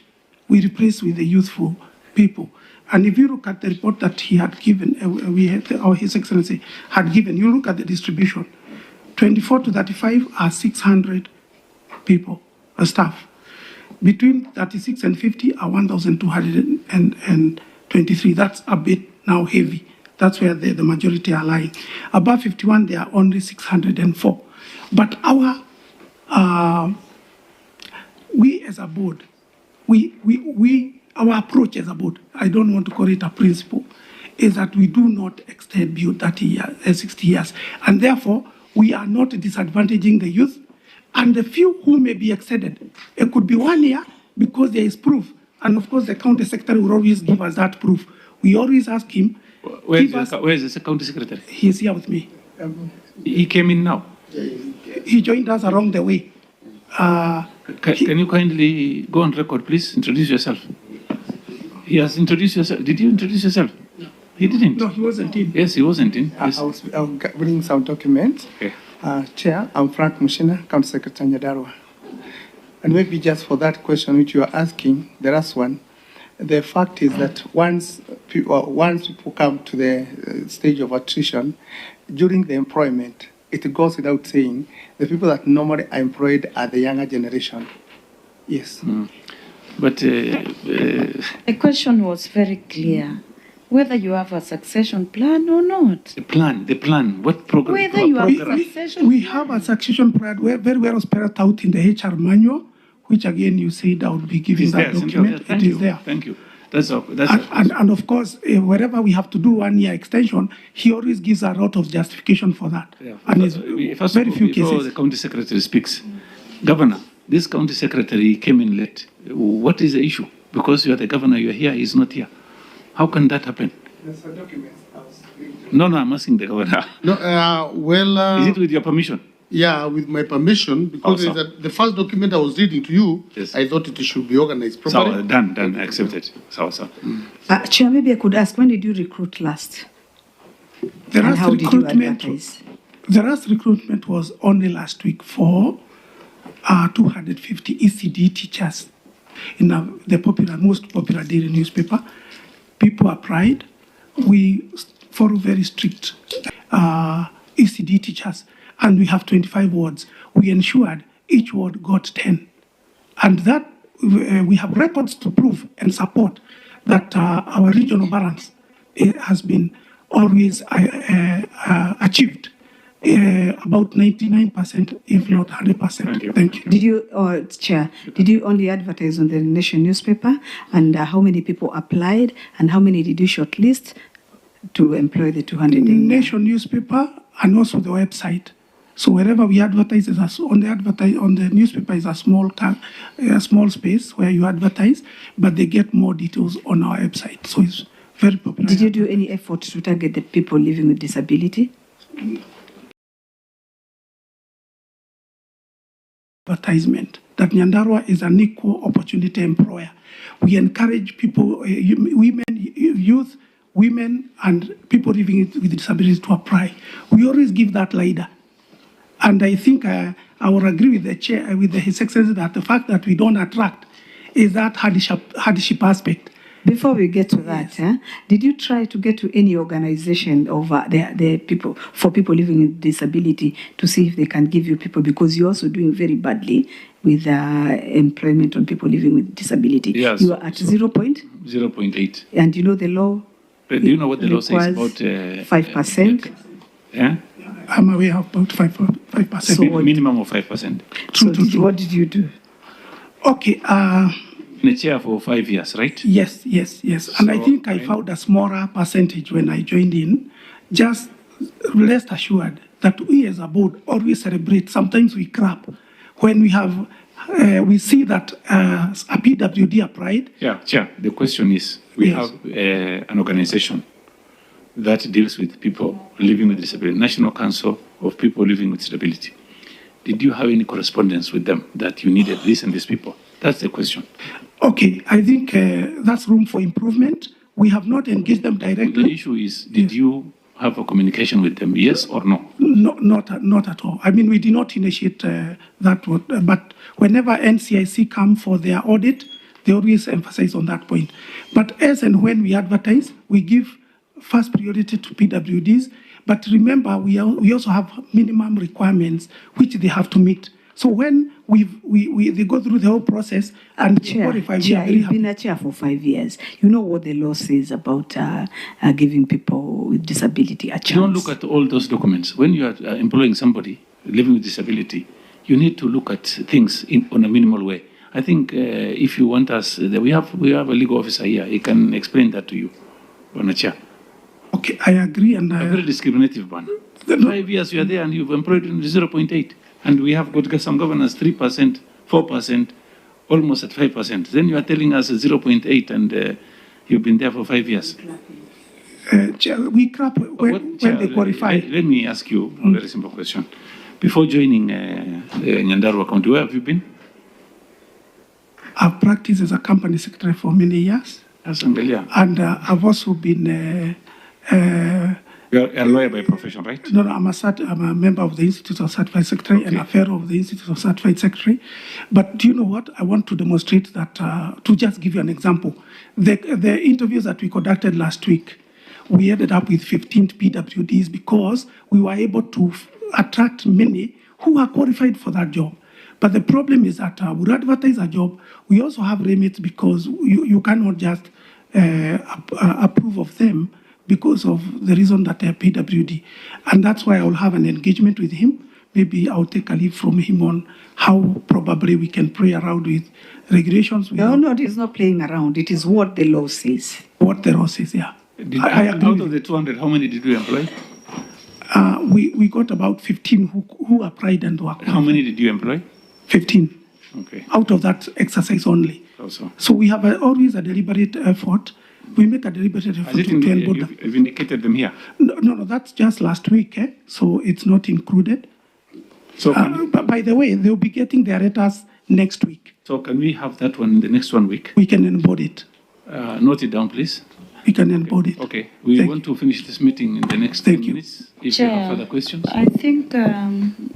We replace with the youthful people. And if you look at the report that he had given, His Excellency had given, you look at the distribution. 24 to 35 are 600 people, staff. Between 36 and 50 are 1,223. That's a bit now heavy. That's where the majority are lying. Above 51, there are only 604. But we as a board, our approach as a board, I don't want to call it a principle, is that we do not extend beyond 60 years. And therefore, we are not disadvantaging the youth. And the few who may be extended, it could be 1 year because there is proof. And of course, the county secretary will always give us that proof. We always ask him.
Where is the county secretary?
He is here with me.
He came in now?
He joined us along the way.
Can you kindly go on record, please? Introduce yourself. He has introduced yourself. Did you introduce yourself? No. He didn't?
No, he wasn't in.
Yes, he wasn't in. Yes.
I was bringing some documents.
Okay.
Chair, I'm Frank Mushina, County Secretary Nyandarua. And maybe just for that question which you are asking, the last one, the fact is that once people come to the stage of attrition, during the employment, it goes without saying, the people that normally are employed are the younger generation. Yes.
Mm. But
the question was very clear. Whether you have a succession plan or not.
The plan. What program?
Whether you have a succession
we have a succession plan very well spelled out in the HR manual, which again you said I would be giving that document. It is there.
Thank you.
And of course, wherever we have to do 1 year extension, he always gives a lot of justification for that. Yeah. And it's very few cases.
Before the county secretary speaks, Governor, this county secretary came in late. What is the issue? Because you are the governor, you are here, he's not here. How can that happen? No, I'm asking the governor.
No,
is it with your permission?
Yeah, with my permission, because the first document I was reading to you, yes. I thought it should be organized properly.
So, done, accepted.
Chair, maybe I could ask, when did you recruit last?
The last recruitment was only last week for 250 ECD teachers in the most popular daily newspaper. People applied. We follow very strict ECD teachers, and we have 25 wards. We ensured each ward got 10. And that we have records to prove and support that our regional balance has been always achieved. About 99%, if not 100%. Thank you.
Did you, Chair, did you only advertise on the Nation newspaper? And how many people applied? And how many did you shortlist to employ the 200?
Nation newspaper and also the website. So wherever we advertise, on the newspaper is a small space where you advertise, but they get more details on our website. So it's very popular.
Did you do any effort to target the people living with disability?
Advertisement that Nyandarua is an equal opportunity employer. We encourage people, women, youth, women and people living with disabilities to apply. We always give that leader. And I think I would agree with the chair, with His Excellency, that the fact that we don't attract is that hardship aspect.
Before we get to that, did you try to get to any organization of the people for people living with disability to see if they can give you people, because you're also doing very badly with employment on people living with disability?
Yes.
You are at
0.8.
And you know the law?
Do you know what the law says about
5%?
Yeah?
I'm aware of about 5%.
So
minimum of 5%.
True.
What did you do?
Okay.
In a chair for 5 years, right?
Yes. And I think I found a smaller percentage when I joined in. Just rest assured that we as a board always celebrate. Sometimes we crap when we have, we see that a PWD applied.
Yeah, Chair, the question is, we have an organization that deals with people living with disability, National Council of People Living with Disability. Did you have any correspondence with them that you needed this and these people? That's the question.
Okay, I think that's room for improvement. We have not engaged them directly.
The issue is, did you have a communication with them, yes or no?
No, not at all. I mean, we did not initiate that one, but whenever NCIC come for their audit, they always emphasize on that point. But as and when we advertise, we give first priority to PWDs. But remember, we also have minimum requirements which they have to meet. So when they go through the whole process and qualify,
You've been a chair for 5 years. You know what the law says about giving people with disability a chance.
You don't look at all those documents. When you are employing somebody living with disability, you need to look at things on a minimal way. I think if you want us, we have a legal officer here. He can explain that to you, on a chair.
Okay, I agree. And
a very discriminative one. 5 years you are there and you've employed in 0.8. And we have got some governors 3%, 4%, almost at 5%. Then you are telling us 0.8 and you've been there for 5 years.
We crap when they qualify.
Let me ask you a very simple question. Before joining Nyandarua County, where have you been?
I've practiced as a company secretary for many years. And I've also been...
You're a lawyer by profession, right?
No, I'm a member of the Institute of Certified Secretary and a fellow of the Institute of Certified Secretary. But do you know what? I want to demonstrate that, to just give you an example. The interviews that we conducted last week, we ended up with 15 PWDs because we were able to attract many who are qualified for that job. But the problem is that we advertise a job. We also have remits because you cannot just approve of them because of the reason that they're PWD. And that's why I'll have an engagement with him. Maybe I'll take a lead from him on how probably we can play around with regulations.
No, it is not playing around. It is what the law says.
What the law says, yeah.
I agree. Out of the 200, how many did you employ?
We got about 15 who applied and were.
How many did you employ?
15.
Okay.
Out of that exercise only.
Also.
So we have always a deliberate effort. We make a deliberate effort to onboard them.
You've indicated them here?
No, that's just last week, so it's not included. So, but by the way, they'll be getting their letters next week.
So can we have that one in the next 1 week?
We can onboard it.
Note it down, please.
We can onboard it.
Okay. We want to finish this meeting in the next 10 minutes. If you have further questions.
I think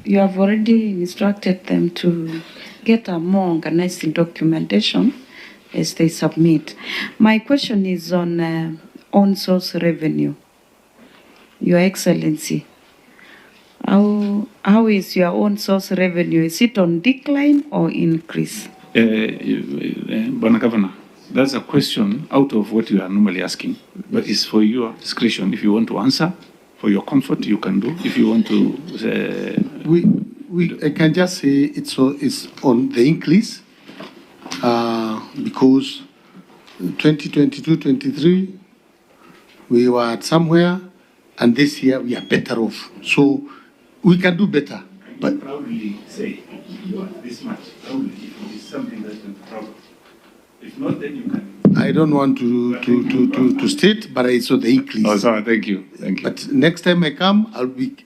you have already instructed them to get a more organized documentation as they submit. My question is on on-source revenue. Your Excellency, how is your on-source revenue? Is it on decline or increase?
Bwana Governor, that's a question out of what you are normally asking, but it's for your discretion. If you want to answer, for your comfort, you can do. If you want to...
I can just say it's on the increase because 2022-23 we were at somewhere, and this year we are better off. So we can do better. But
proudly say you are this much. Proudly, if it is something that you can be proud of. If not, then you can.
I don't want to state, but it's on the increase.
Oh, sorry. Thank you.
But next time I come,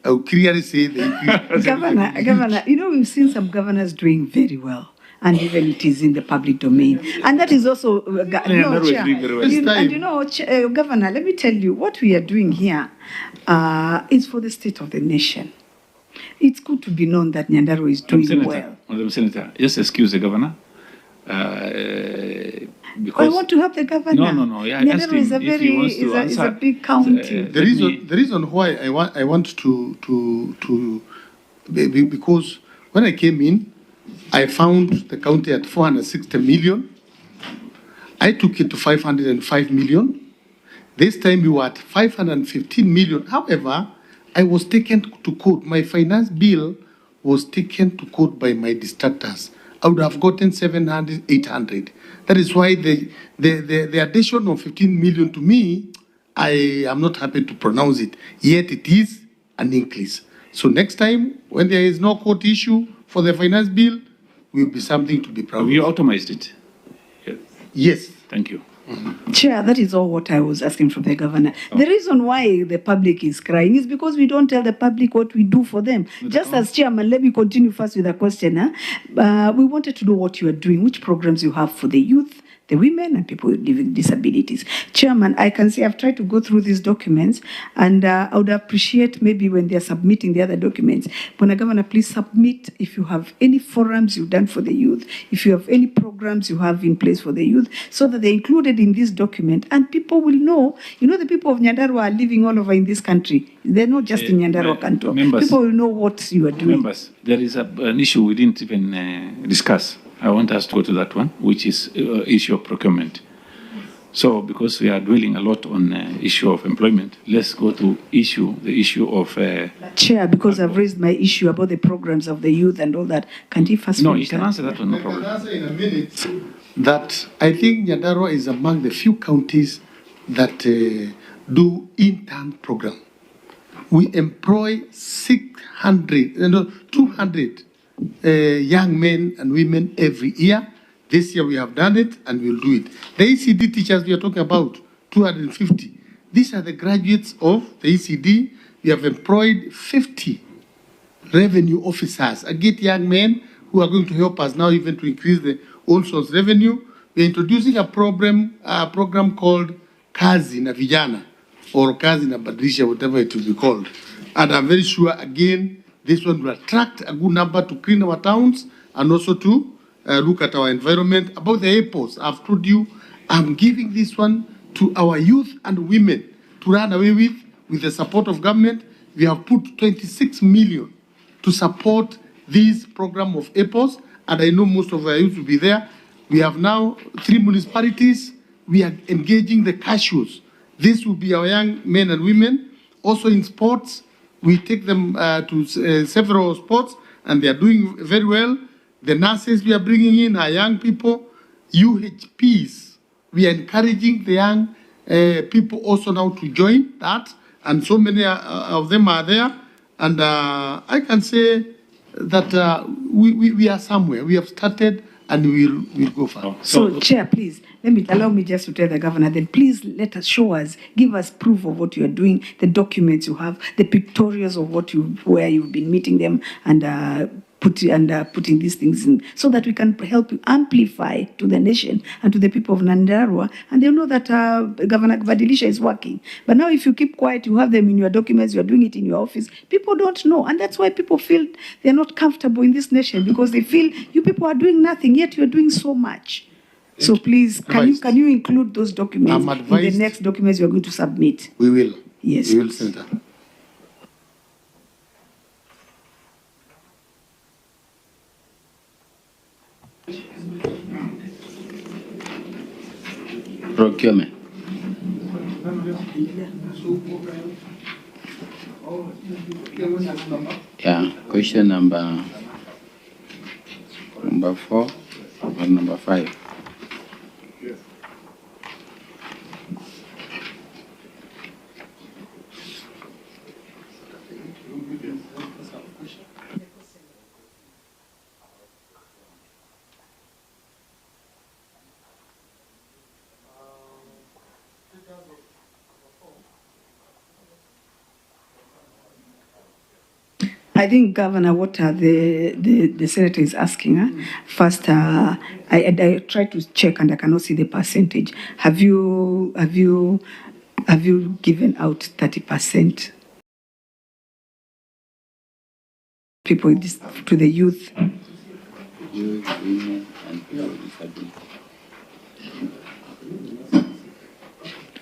I'll clearly say the increase.
Governor, we've seen some governors doing very well. and even it is in the public domain. And that is also, Chair, Governor, let me tell you, what we are doing here is for the state of the nation. It's good to be known that Nyandarua is doing well.
Madam Senator, just excuse the governor.
I want to help the governor.
No. Yeah,
Nyandarua is a big county.
The reason why I want to because when I came in, I found the county at 460 million. I took it to 505 million. This time we were at 515 million. However, I was taken to court. My finance bill was taken to court by my distractors. I would have gotten 700, 800. That is why the addition of 15 million to me, I am not happy to pronounce it. Yet it is an increase. So next time, when there is no court issue for the finance bill, will be something to be proud of.
Have you automized it?
Yes.
Thank you.
Chair, that is all what I was asking from the governor. The reason why the public is crying is because we don't tell the public what we do for them. Just as chairman, let me continue first with a question. We wanted to know what you are doing, which programs you have for the youth, the women, and people living with disabilities. Chairman, I can say I've tried to go through these documents, and I would appreciate maybe when they're submitting the other documents, when a governor, please submit if you have any forums you've done for the youth, if you have any programs you have in place for the youth, so that they're included in this document, and people will know. You know, the people of Nyandarua are living all over in this country. They're not just in Nyandarua Kanto. People will know what you are doing.
Members, there is an issue we didn't even discuss. I want us to go to that one, which is issue of procurement. So, because we are dwelling a lot on issue of employment, let's go to the issue of...
Chair, because I've raised my issue about the programs of the youth and all that. Can you first...
No, you can answer that one, no problem.
I can answer in a minute that I think Nyandarua is among the few counties that do intern program. We employ 200 young men and women every year. This year we have done it and we'll do it. The ECD teachers we are talking about, 250. These are the graduates of the ECD. We have employed 50 revenue officers, again young men who are going to help us now even to increase the old source revenue. We are introducing a program called Kazi na Vijana, or Kazi na Badilisha, whatever it will be called. And I'm very sure, again, this one will attract a good number to clean our towns and also to look at our environment. About the airports, I've told you, I'm giving this one to our youth and women to run away with the support of government. We have put 26 million to support this program of airports, and I know most of our youth will be there. We have now 3 municipalities. We are engaging the cashews. This will be our young men and women. Also in sports, we take them to several sports, and they are doing very well. The nurses we are bringing in are young people. UHPs, we are encouraging the young people also now to join that, and so many of them are there. And I can say that we are somewhere. We have started, and we'll go far.
So, Chair, please, allow me just to tell the governor, then please let us, show us, give us proof of what you are doing, the documents you have, the pictorials of where you've been meeting them, and putting these things in, so that we can help you amplify to the nation and to the people of Nyandarua, and they know that Governor Badilisha is working. But now if you keep quiet, you have them in your documents, you are doing it in your office, people don't know, and that's why people feel they're not comfortable in this nation, because they feel you people are doing nothing, yet you're doing so much. So please, can you include those documents in the next documents you're going to submit?
We will.
Yes.
We will, Senator.
Procurement. Yeah, question number 4 or number 5.
I think, Governor, what the senator is asking, first, I tried to check and I cannot see the percentage. Have you given out 30% people to the youth?
Youth, women, and people with disabilities.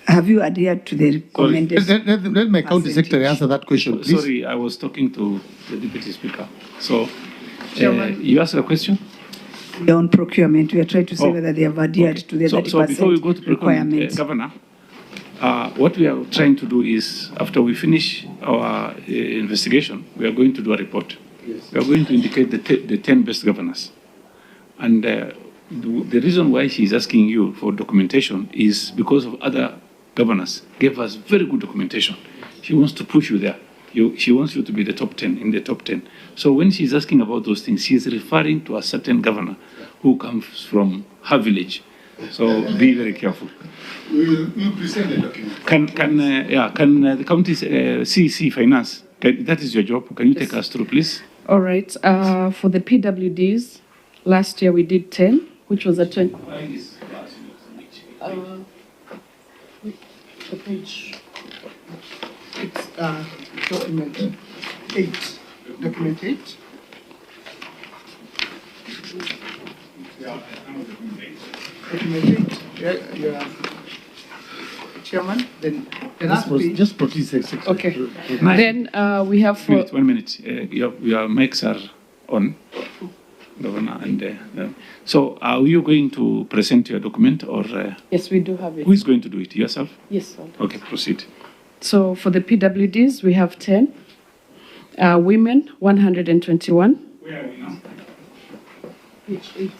Have you adhered to the recommended?
Let my county secretary answer that question, please.
Sorry, I was talking to the Deputy Speaker. So,
Chairman.
you asked a question?
On procurement, we are trying to say whether they have adhered to the 30%
So before we go to procurement,
requirements.
Governor, what we are trying to do is, after we finish our investigation, we are going to do a report. Yes. We are going to indicate the 10 best governors. And the reason why she is asking you for documentation is because of other governors gave us very good documentation. She wants to push you there. She wants you to be the top 10, in the top 10. So when she's asking about those things, she is referring to a certain governor who comes from her village. So be very careful.
You present the document.
Can the county CC finance? That is your job. Can you take us through, please?
All right. For the PWDs, last year we did 10, which was a 20.
The page. It's document 8. Document 8. Document 8. Yeah. Chairman, then the last page.
Just proceed.
Okay. Then we have for
1 minute. Your mics are on, Governor. And so, are you going to present your document, or
yes, we do have it.
who is going to do it? Yourself?
Yes, sir.
Okay, proceed.
So for the PWDs, we have 10. Women, 121.
Where are we now?
Page 8.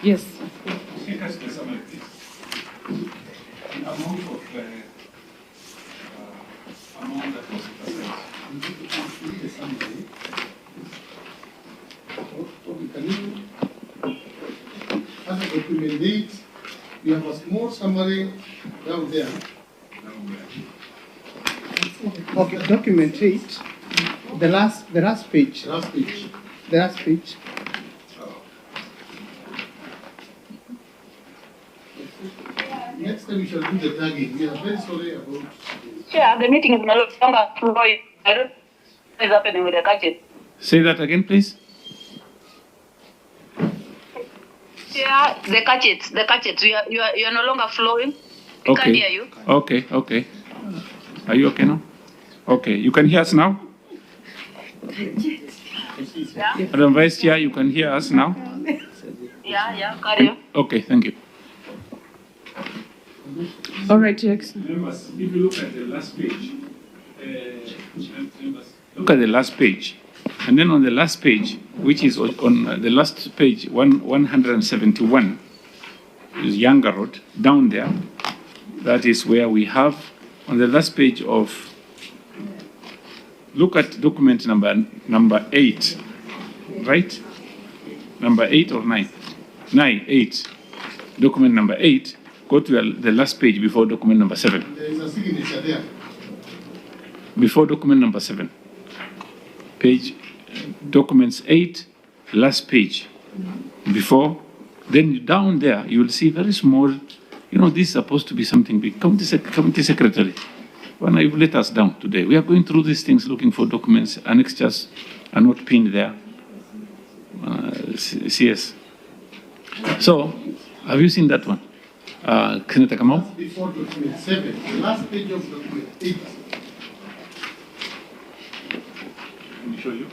Yes.
Take us to the summary, please. The amount that was
As a document 8, you have a small summary down there.
Okay, document 8. The last page. The last page.
Next time we shall do the tagging. We are very sorry about.
Yeah, the meeting is no longer flowing. I don't know what is happening with the gadget.
Say that again, please.
Yeah, the gadgets. You are no longer flowing. We can't hear you.
Okay. Are you okay now? Okay, you can hear us now?
Yeah.
Madam Vice Chair, you can hear us now?
Yeah, carry on.
Okay, thank you.
All right, Jax.
Members, if you look at the last page, look at the last page, and then on the last page, which is on the last page, 171, is Younger Road, down there. That is where we have, on the last page of, look at document number 8, right? Number 8 or 9? 8. Document number 8. Go to the last page before document number 7.
There is a signature there.
Before document number 7. Page, documents 8, last page. Before, then down there, you will see very small, this is supposed to be something big. Committee Secretary, when you let us down today, we are going through these things looking for documents. Annexures are not pinned there. CS. So, have you seen that one? Senator Kamau?
Before document 7, the last page of document 8.
Let me show you.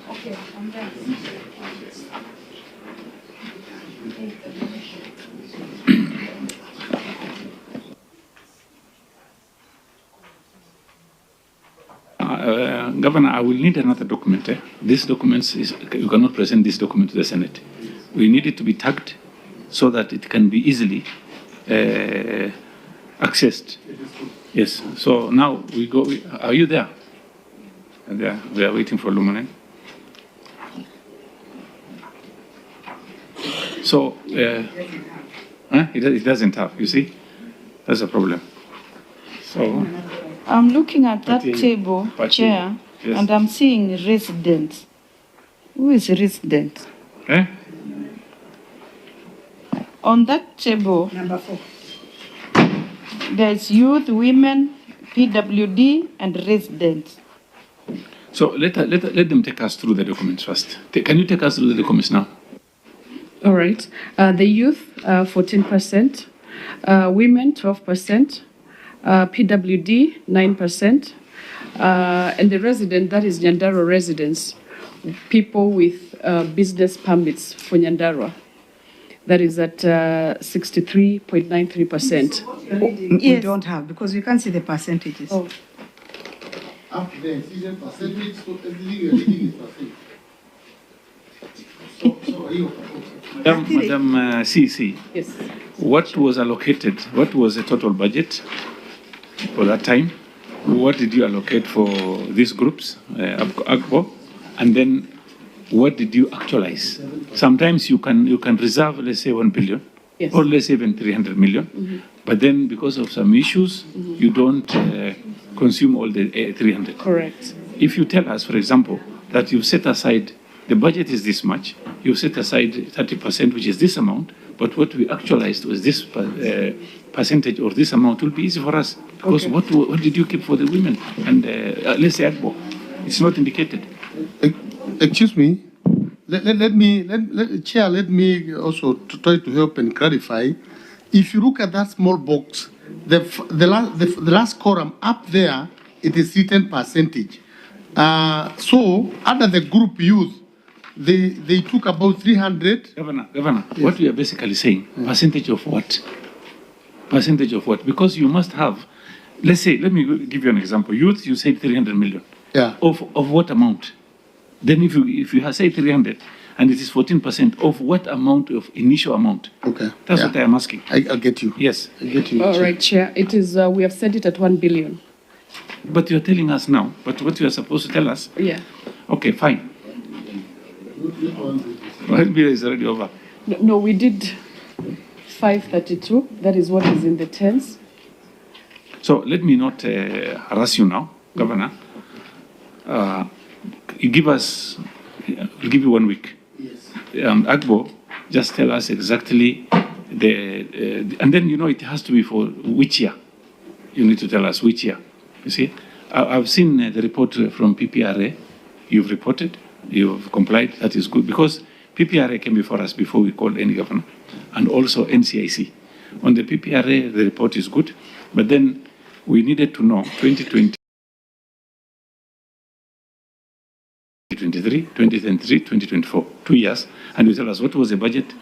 Okay, I'm done.
Governor, I will need another document. This document you cannot present this document to the Senate. We need it to be tagged so that it can be easily accessed. Yes. So now we go. Are you there? There. We are waiting for Lumanen. So it doesn't have. You see, that's a problem. So
I'm looking at that table, Chair,
yes.
and I'm seeing residents. Who is resident?
Eh?
On that table,
Number 4.
there's youth, women, PWD, and residents.
So let them take us through the documents first. Can you take us through the documents now?
All right. The youth, 14%. Women, 12%. PWD, 9%. And the resident, that is Nyandarua residents, people with business permits for Nyandarua. That is at 63.93%.
We don't have, because we can't see the percentages.
Oh.
Up there, see the percentage, so everything you're reading is percentage. So are you?
Madam CC,
yes.
What was allocated? What was the total budget for that time? What did you allocate for these groups, AGBO? And then what did you actualize? Sometimes you can reserve, let's say, 1 billion,
yes,
or let's say even 300 million. Mm-hmm. But then because of some issues, mm-hmm, you don't consume all the 300.
Correct.
If you tell us, for example, that you've set aside, the budget is this much, you set aside 30%, which is this amount, but what we actualized was this percentage or this amount, will be easy for us. Because okay, what did you keep for the women? And let's say AGBO, it's not indicated.
Excuse me. Chair, let me also try to help and clarify. If you look at that small box, the last column up there, it is written percentage. So under the group youth, they took about 300.
Governor, yes, what we are basically saying, percentage of what? Percentage of what? Because you must have, let's say, let me give you an example. Youth, you said 300 million.
Yeah.
Of what amount? Then if you have say 300 and it is 14%, of what amount of initial amount?
Okay.
That's what I am asking.
I'll get you.
Yes.
I get you.
All right, Chair. It is, we have set it at 1 billion.
But you're telling us now, but what you are supposed to tell us?
Yeah.
Okay, fine. 1 billion is already over.
No, we did 532. That is what is in the tens.
So let me not harass you now, Governor. You give us, we'll give you 1 week.
Yes.
AGBO, just tell us exactly and then it has to be for which year. You need to tell us which year. You see, I've seen the report from PPRA. You've reported, you've complied. That is good because PPRA came before us before we called any governor, and also NCIC. On the PPRA, the report is good, but then we needed to know 2020. 2023, 2023, 2024, 2 years, and you tell us what was the budget,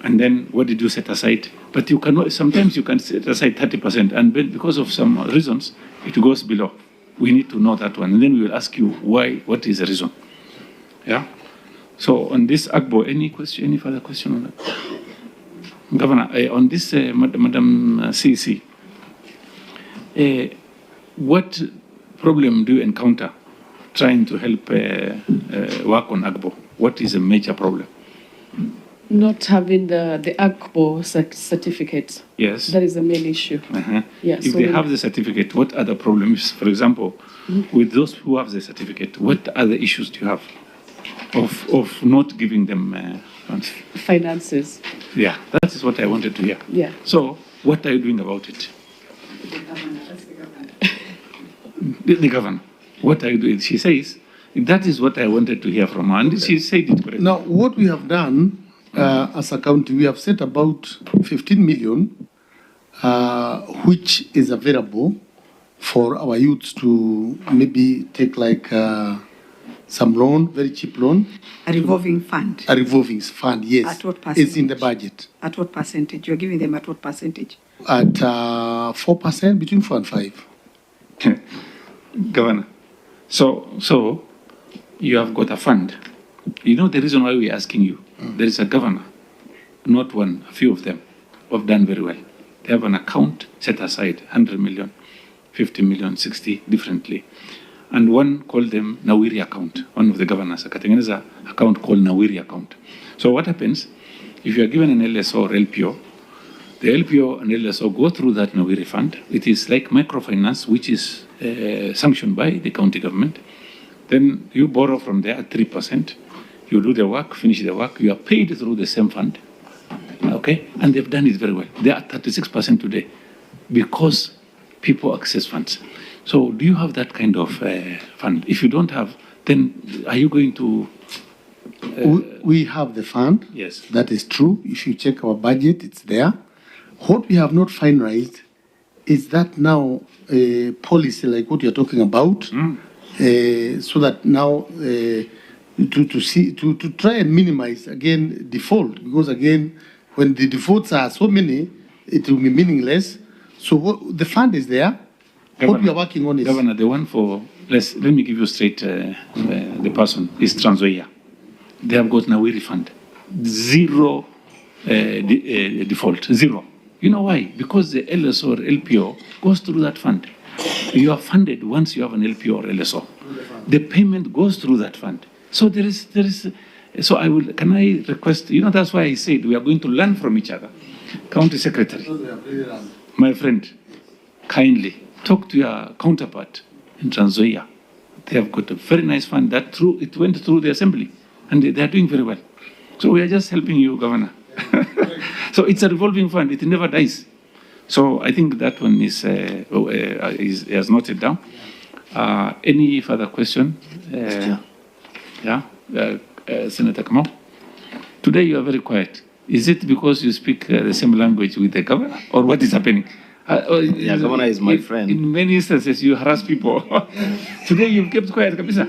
and then what did you set aside? But you cannot. Sometimes you can set aside 30%, and because of some reasons, it goes below. We need to know that one, and then we will ask you why. What is the reason? Yeah. So on this AGBO, any question? Any further question on that, Governor? On this, Madam CC, what problem do you encounter trying to help work on AGBO? What is a major problem?
Not having the AGBO certificate.
Yes.
That is the main issue.
Uh-huh.
Yeah,
if they have the certificate, what are the problems? For example, with those who have the certificate, what other issues do you have of not giving them funds?
Finances.
Yeah, that is what I wanted to hear.
Yeah.
So, what are you doing about it? The governor. What are you doing? She says, that is what I wanted to hear from her, and she said it correctly.
Now, what we have done as a county, we have set about 15 million, which is available for our youths to maybe take like some loan, very cheap loan.
A revolving fund.
A revolving fund, yes.
At what percentage?
It's in the budget.
At what percentage? You're giving them at what percentage?
At 4%, between 4 and 5.
Governor, so you have got a fund. You know the reason why we're asking you? There is a governor, not one, a few of them, who have done very well. They have an account set aside, 100 million, 50 million, 60 differently. And one called them Nawiri account. One of the governors, akatengeneza account called Nawiri account. So what happens, if you are given an LSO or LPO, the LPO and LSO go through that Nawiri fund. It is like microfinance, which is sanctioned by the county government. Then you borrow from there at 3%. You do the work, finish the work. You are paid through the same fund. Okay? And they've done it very well. They are at 36% today because people access funds. So do you have that kind of fund? If you don't have, then are you going to...
We have the fund.
Yes.
That is true. If you check our budget, it's there. What we have not finalized is that now a policy like what you're talking about, so that now to try and minimize again default, because again when the defaults are so many, it will be meaningless. So the fund is there.
Governor,
what we are working on is
Governor, the one for let me give you straight the person is Transoia. They have got Nawiri fund, zero default, zero. You know why? Because the LSO or LPO goes through that fund. You are funded once you have an LPO or LSO. The payment goes through that fund. So there is. So can I request? That's why I said we are going to learn from each other. County Secretary, my friend, kindly talk to your counterpart in Transoia. They have got a very nice fund that it went through the assembly, and they are doing very well. So we are just helping you, Governor. So it's a revolving fund; it never dies. So I think that one is noted down. Any further question? Senator Kamau. Today you are very quiet. Is it because you speak the same language with the governor, or what is happening?
Governor is my friend.
In many instances, you harass people. Today you've kept quiet, Kabisa.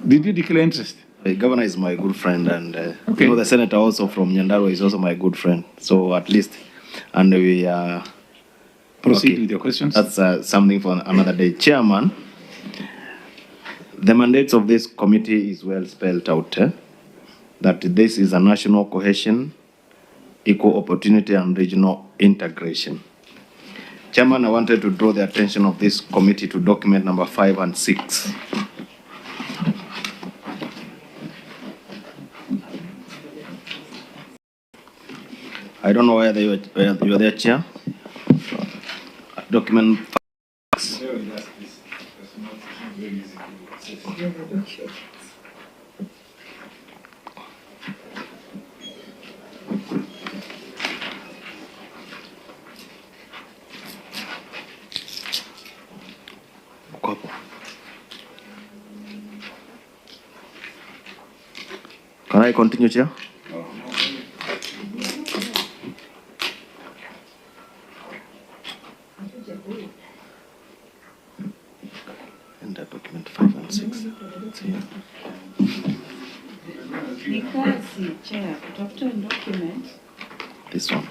Did you declare interest?
The governor is my good friend, and the senator also from Nyandarua is also my good friend. So at least, and we
proceed with your questions.
That's something for another day. Chairman, the mandates of this committee is well spelled out. That this is a national cohesion, equal opportunity, and regional integration. Chairman, I wanted to draw the attention of this committee to document number 5 and 6. I don't know whether you are there, Chair. Document 5. Can I continue, Chair? In that document 5 and 6. It's here.
Chair, document.
This one.